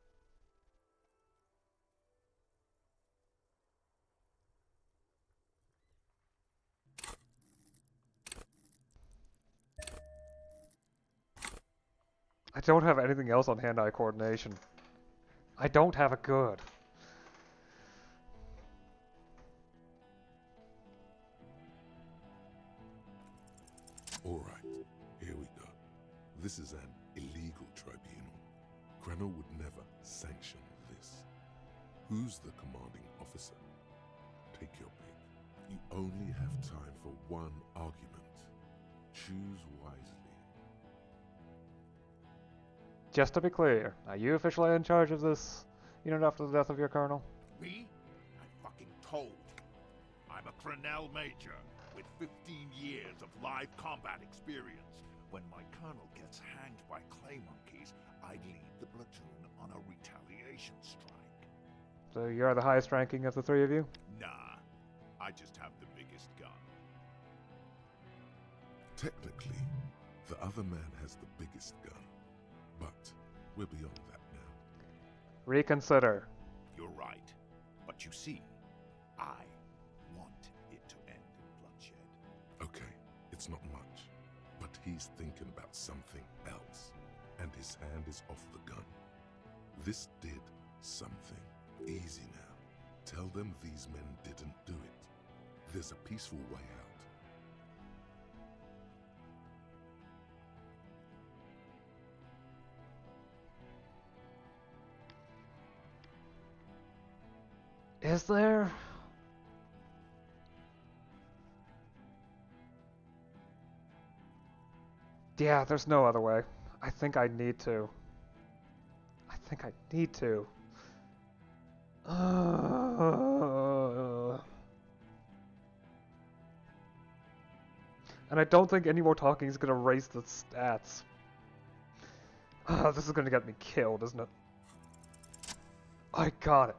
I don't have anything else on hand-eye coordination. I don't have it good. Alright, here we go. This is an illegal tribunal. Krenner would never sanction this. Who's the commanding officer? Take your pick. You only have time for one argument. Choose wisely. Just to be clear, are you officially in charge of this unit after the death of your colonel? Me? I'm fucking told. I'm a Crenell Major with 15 years of live combat experience. When my colonel gets hanged by clay monkeys, I lead the platoon on a retaliation strike. So you're the highest ranking of the three of you? Nah, I just have the biggest gun. Technically, the other man has the biggest gun. But we're beyond that now. Reconsider. You're right. But you see, I want it to end in bloodshed. Okay, it's not much. But he's thinking about something else. And his hand is off the gun. This did something. Easy now. Tell them these men didn't do it. There's a peaceful way out. Is there? Yeah, there's no other way. I think I need to. I think I need to. And I don't think any more talking is gonna raise the stats. This is gonna get me killed, isn't it? I got it.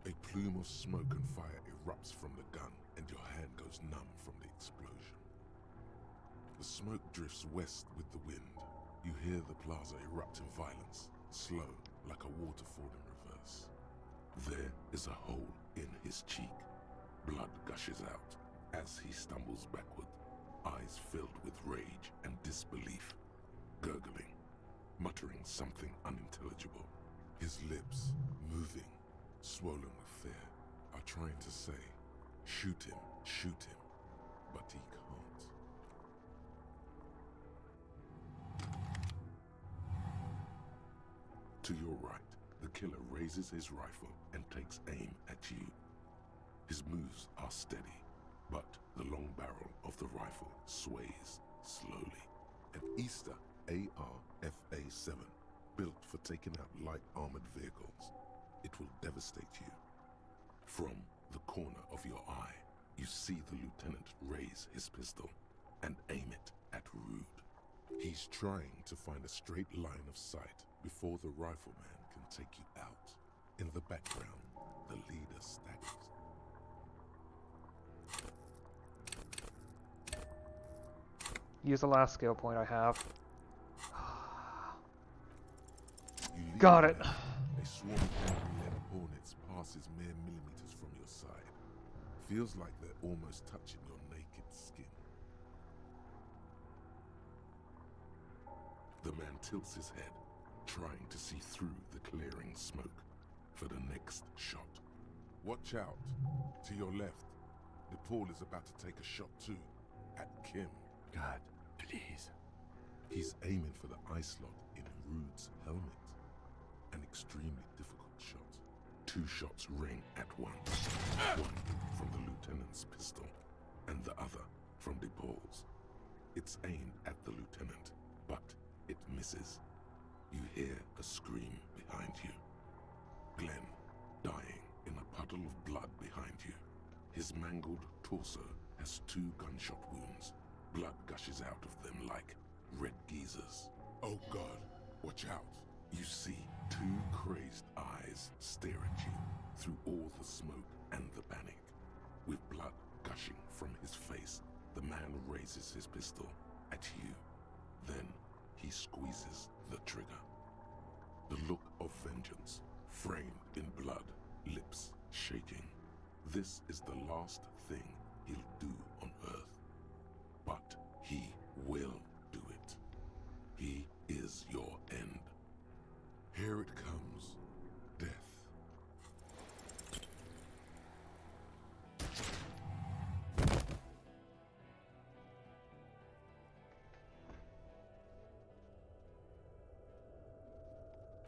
A plume of smoke and fire erupts from the gun, and your hand goes numb from the explosion. The smoke drifts west with the wind. You hear the plaza erupt in violence, slow, like a waterfall in reverse. There is a hole in his cheek. Blood gushes out as he stumbles backward, eyes filled with rage and disbelief, gurgling, muttering something unintelligible. His lips, moving, swollen with fear, are trying to say, shoot him, but he can't. To your right, the killer raises his rifle and takes aim at you. His moves are steady, but the long barrel of the rifle sways slowly. An Easter AR-FA-7, built for taking out light armored vehicles. It will devastate you. From the corner of your eye, you see the lieutenant raise his pistol and aim it at Rude. He's trying to find a straight line of sight before the rifleman can take you out. In the background, the leader staggers. Use the last skill point I have. Got it. A swarm of angry lead hornets passes mere millimeters from your side. Feels like they're almost touching your naked skin. The man tilts his head, trying to see through the clearing smoke for the next shot. Watch out. To your left, Nepal is about to take a shot too, at Kim. God, please. He's aiming for the eye slot in Rude's helmet. An extremely difficult shot. 2 shots ring at once. One from the lieutenant's pistol, and the other from Nepal's. It's aimed at the lieutenant, but it misses. You hear a scream behind you. Glenn, dying in a puddle of blood behind you. His mangled torso has 2 gunshot wounds. Blood gushes out of them like red geysers. Oh God, watch out. You see 2 crazed eyes stare at you through all the smoke and the panic. With blood gushing from his face, the man raises his pistol at you. Then he squeezes the trigger. The look of vengeance, framed in blood, lips shaking. This is the last thing he'll do on Earth. But he will do it. He is your end. Here it comes. Death.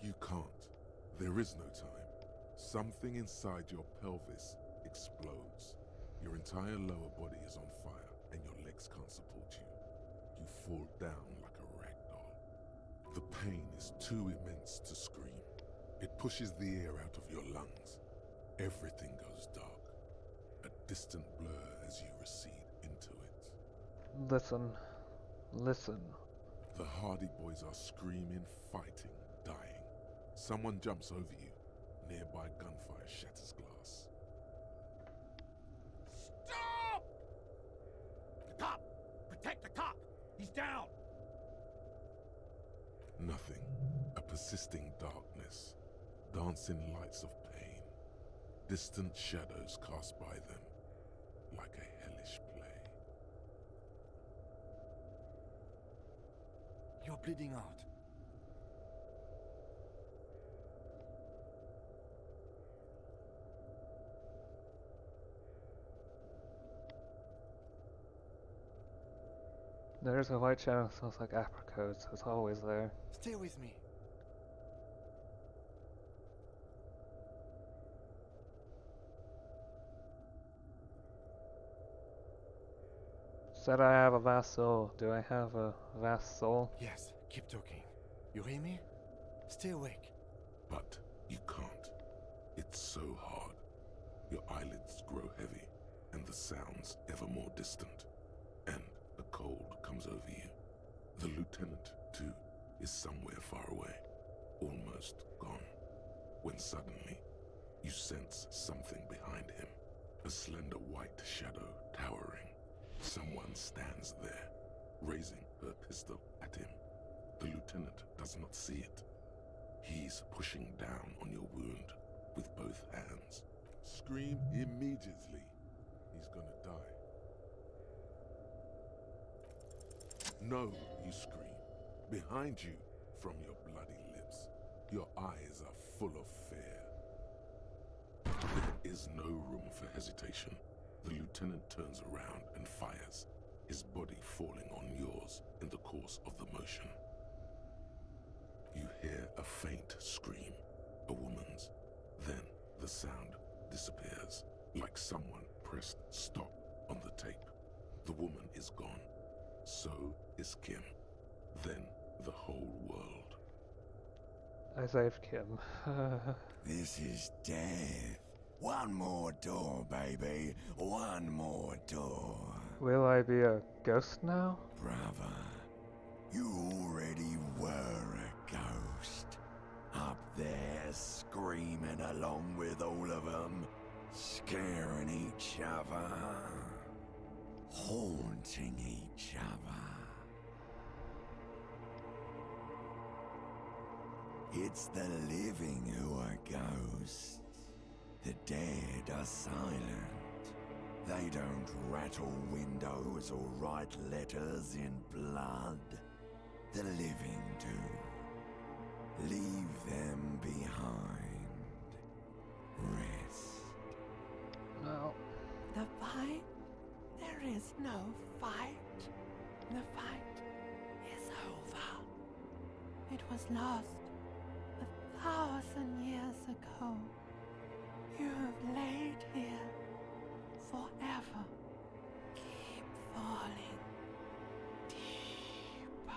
You can't. There is no time. Something inside your pelvis explodes. Your entire lower body is on fire, and your legs can't support you. You fall down like a rag doll. The pain is too immense to scream. It pushes the air out of your lungs. Everything goes dark. A distant blur as you recede into it. Listen. Listen. The Hardy Boys are screaming, fighting, dying. Someone jumps over you. Nearby gunfire shatters glass. Stop! The cop! Protect the cop! He's down! Nothing. A persisting darkness. Dancing lights of pain. Distant shadows cast by them. Like a hellish play. You're bleeding out. There's a white shadow that smells like apricots. It's always there. Stay with me. Said I have a vast soul. Do I have a vast soul? Yes, keep talking. You hear me? Stay awake. But you can't. It's so hard. Your eyelids grow heavy, and the sounds ever more distant. And a cold comes over you. The lieutenant, too, is somewhere far away, almost gone, when suddenly you sense something behind him, a slender white shadow towering. Someone stands there, raising her pistol at him. The lieutenant does not see it. He's pushing down on your wound with both hands. Scream immediately. He's gonna die. No, you scream. Behind you, from your bloody lips, your eyes are full of fear. There is no room for hesitation. The lieutenant turns around and fires, his body falling on yours in the course of the motion. You hear a faint scream, a woman's. Then the sound disappears, like someone pressed stop on the tape. The woman is gone. So is Kim. Then the whole world. I saved Kim. This is death. One more door, baby. One more door. Will I be a ghost now? Brother, you already were a ghost. Up there screaming along with all of them, scaring each other, haunting each other. It's the living who are ghosts. The dead are silent. They don't rattle windows or write letters in blood. The living do. Leave them behind. Rest. No. The fight? There is no fight. The fight is over. It was lost 1,000 years ago. You have laid here forever. Keep falling deeper.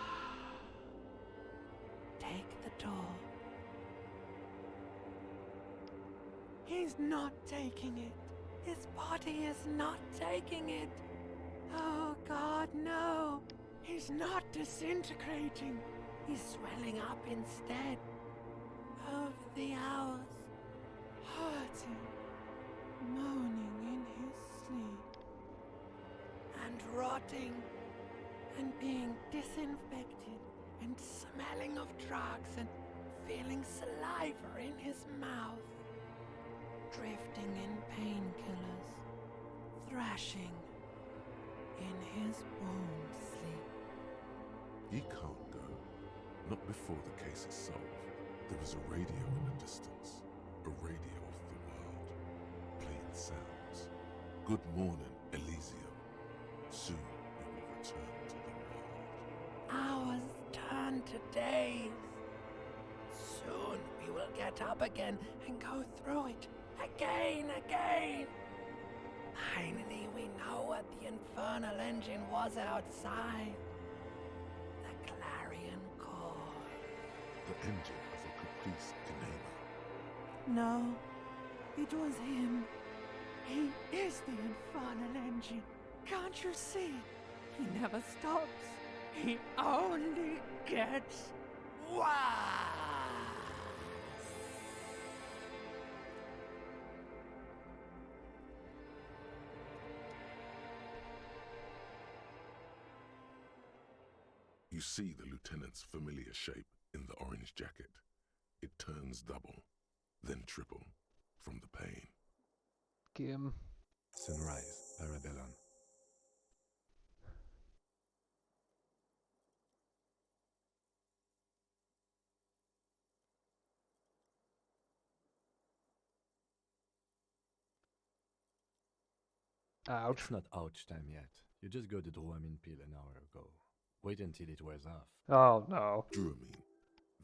Take the door. He's not taking it. His body is not taking it. Oh God, no. He's not disintegrating. He's swelling up instead. Over the hours, hurting, moaning in his sleep, and rotting, and being disinfected, and smelling of drugs, and feeling saliva in his mouth, drifting in painkillers, thrashing in his bone sleep. He can't go. Not before the case is solved. There is a radio in the distance. A radio of the world. Playing sounds. Good morning, Elysium. Soon you will return to the world. Hours turn to days. Soon we will get up again and go through it again. Finally we know what the infernal engine was outside. The clarion call. The engine of a caprice enema. No, it was him. He is the infernal engine. Can't you see? He never stops. He only gets worse. You see the lieutenant's familiar shape in the orange jacket. It turns double, then triple, from the pain. Kim. Sunrise, Arabellon. Ouch. It's not ouch time yet. You just got the Dramamine pill an hour ago. Wait until it wears off. Oh no. Dramamine.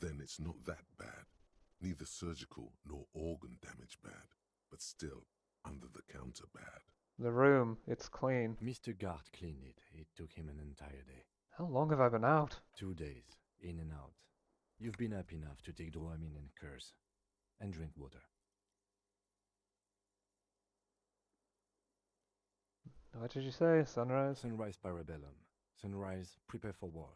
Then it's not that bad. Neither surgical nor organ damage bad, but still under the counter bad. The room, it's clean. Mr. Gart cleaned it. It took him an entire day. How long have I been out? 2 days, in and out. You've been up enough to take Dramamine and curse. And drink water. What did you say? Sunrise? Sunrise parabellum. Sunrise, prepare for war.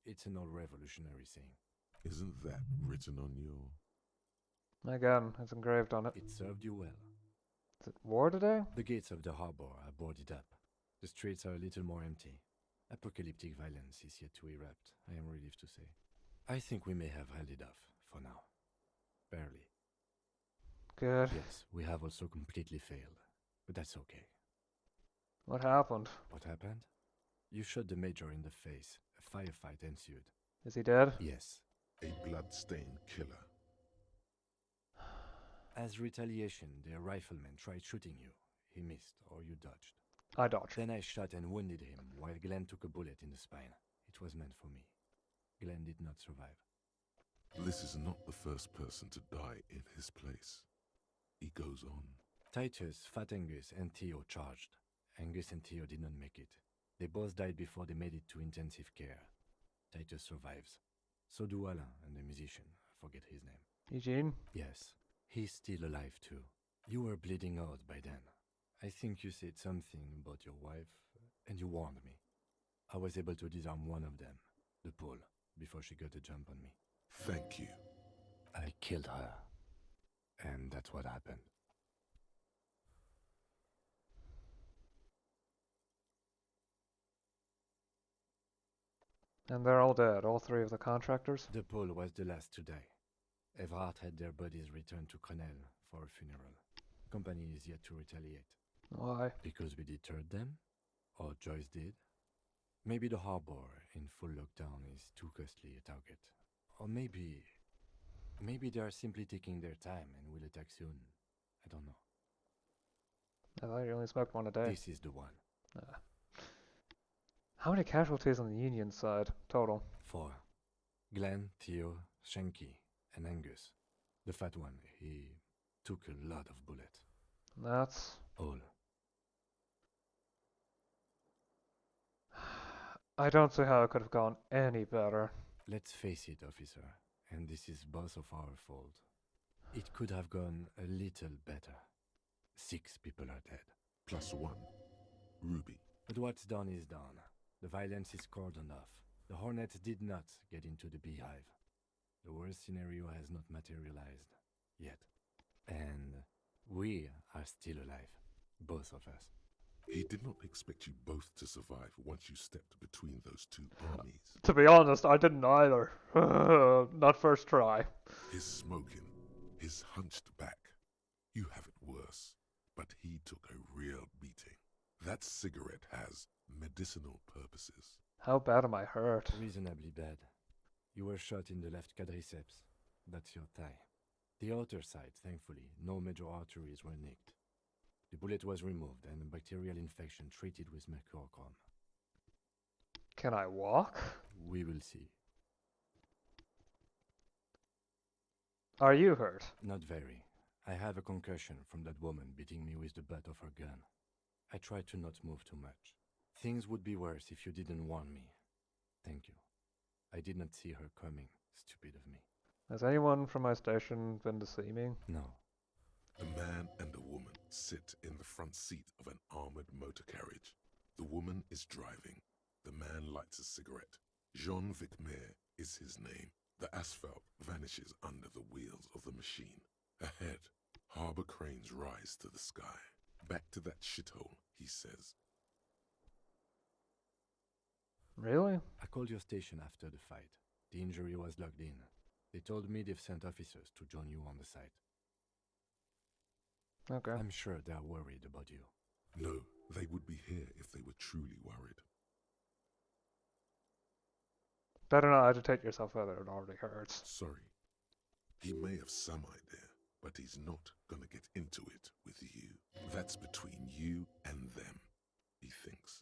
It's an old revolutionary saying. Isn't that written on your... Again, it's engraved on it. It served you well. Is it war today? The gates of the harbor are boarded up. The streets are a little more empty. Apocalyptic violence is yet to erupt, I am relieved to say. I think we may have held it off, for now. Barely. Good. Yes, we have also completely failed. But that's okay. What happened? What happened? You shot the major in the face. A firefight ensued. Is he dead? Yes. A blood-stained killer. As retaliation, the rifleman tried shooting you. He missed, or you dodged. I dodged. Then I shot and wounded him, while Glenn took a bullet in the spine. It was meant for me. Glenn did not survive. This is not the first person to die in his place. He goes on. Titus, Fat Angus, and Theo charged. Angus and Theo did not make it. They both died before they made it to intensive care. Titus survives. So do Alain and the musician. I forget his name. Eugene? Yes. He's still alive too. You were bleeding out by then. I think you said something about your wife, and you warned me. I was able to disarm one of them, the Pole, before she got a jump on me. Thank you. I killed her. And that's what happened. And they're all dead, all three of the contractors? The Pole was the last to die. Everhart had their bodies returned to Connell for a funeral. The company is yet to retaliate. Why? Because we deterred them? Or Joyce did? Maybe the harbor in full lockdown is too costly a target. Or maybe they are simply taking their time and will attack soon. I don't know. I thought you only smoked one a day. This is the one. How many casualties on the Union side, total? 4. Glenn, Theo, Shanky, and Angus. The fat one, he took a lot of bullets. That's... all. I don't see how it could have gone any better. Let's face it, officer, and this is both of our fault. It could have gone a little better. 6 people are dead. +1. Ruby. But what's done is done. The violence is cordoned off. The Hornets did not get into the beehive. The worst scenario has not materialized. Yet. And we are still alive. Both of us. He did not expect you both to survive once you stepped between those two armies. To be honest, I didn't either. Not first try. His smoking, his hunched back. You have it worse, but he took a real beating. That cigarette has medicinal purposes. How bad am I hurt? Reasonably bad. You were shot in the left quadriceps. That's your thigh. The outer side, thankfully, no major arteries were nicked. The bullet was removed and a bacterial infection treated with mercurochrome. Can I walk? We will see. Are you hurt? Not very. I have a concussion from that woman beating me with the butt of her gun. I tried to not move too much. Things would be worse if you didn't warn me. Thank you. I did not see her coming. Stupid of me. Has anyone from my station been to see me? No. A man and a woman sit in the front seat of an armored motor carriage. The woman is driving. The man lights a cigarette. Jean-Vic Mayer is his name. The asphalt vanishes under the wheels of the machine. Ahead, harbor cranes rise to the sky. Back to that shithole, he says. Really? I called your station after the fight. The injury was logged in. They told me they've sent officers to join you on the site. Okay. I'm sure they're worried about you. No, they would be here if they were truly worried. Better not agitate yourself further, it already hurts. Sorry. He may have some idea, but he's not gonna get into it with you. That's between you and them, he thinks.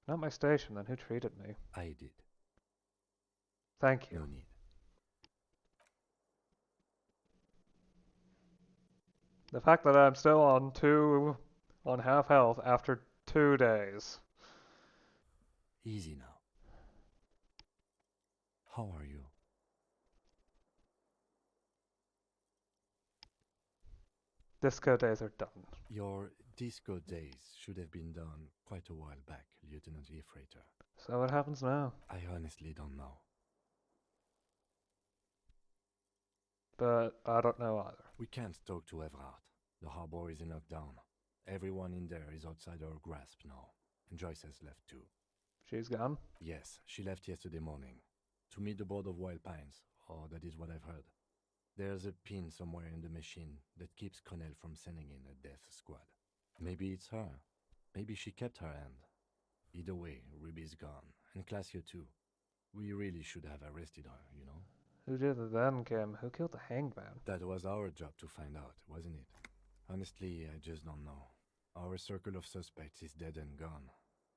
Not my station, then who treated me? I did. Thank you. No need. The fact that I'm still on 2 on half health after 2 days. Easy now. How are you? Disco days are done. Your disco days should have been done quite a while back, Lieutenant Freighter. So what happens now? I honestly don't know. But I don't know either. We can't talk to Everard. The harbor is in lockdown. Everyone in there is outside our grasp now. And Joyce has left too. She's gone? Yes, she left yesterday morning. To meet the board of Wild Pines, or that is what I've heard. There's a pin somewhere in the machine that keeps Connell from sending in a death squad. Maybe it's her. Maybe she kept her hand. Either way, Ruby's gone. And Classio too. We really should have arrested her, you know? Who did it then, Kim? Who killed the hangman? That was our job to find out, wasn't it? Honestly, I just don't know. Our circle of suspects is dead and gone.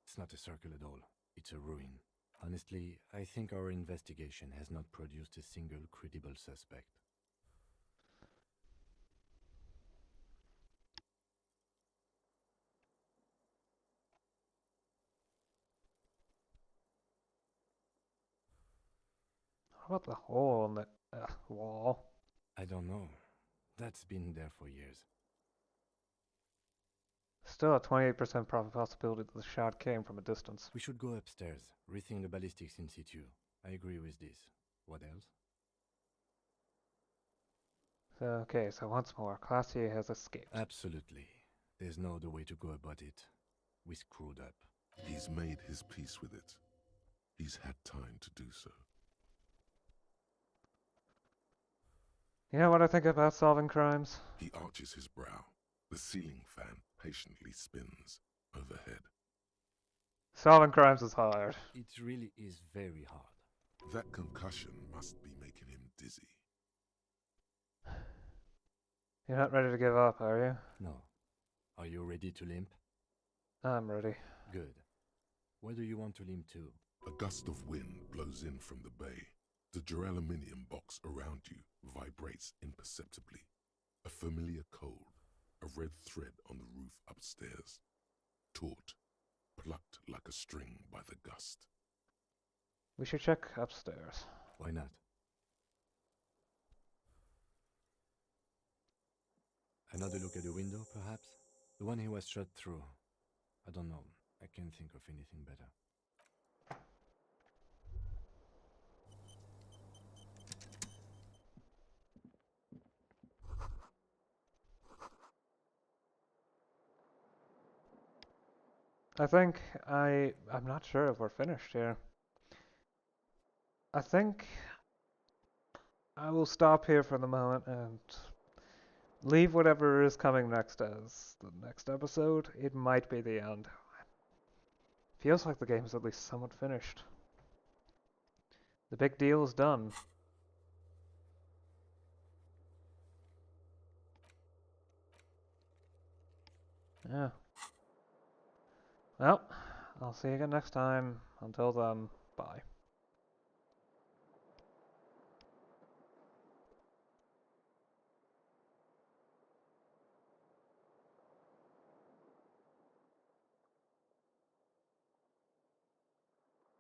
It's not a circle at all. It's a ruin. Honestly, I think our investigation has not produced a single credible suspect. How about the hole in the wall? I don't know. That's been there for years. Still a 28% possibility that the shot came from a distance. We should go upstairs, rethink the ballistics in situ. I agree with this. What else? Okay, so once more, Classier has escaped. Absolutely. There's no other way to go about it. We screwed up. He's made his peace with it. He's had time to do so. You know what I think about solving crimes? He arches his brow. The ceiling fan patiently spins overhead. Solving crimes is hard. It really is very hard. That concussion must be making him dizzy. You're not ready to give up, are you? No. Are you ready to limp? I'm ready. Good. Where do you want to limp to? A gust of wind blows in from the bay. The duraluminum box around you vibrates imperceptibly. A familiar cold, a red thread on the roof upstairs. Taut, plucked like a string by the gust. We should check upstairs. Why not? Another look at the window, perhaps? The one he was shot through. I don't know. I can't think of anything better. I'm not sure if we're finished here. I think I will stop here for the moment and leave whatever is coming next as the next episode. It might be the end. Feels like the game is at least somewhat finished. The big deal is done. Yeah. Well, I'll see you again next time. Until then, bye.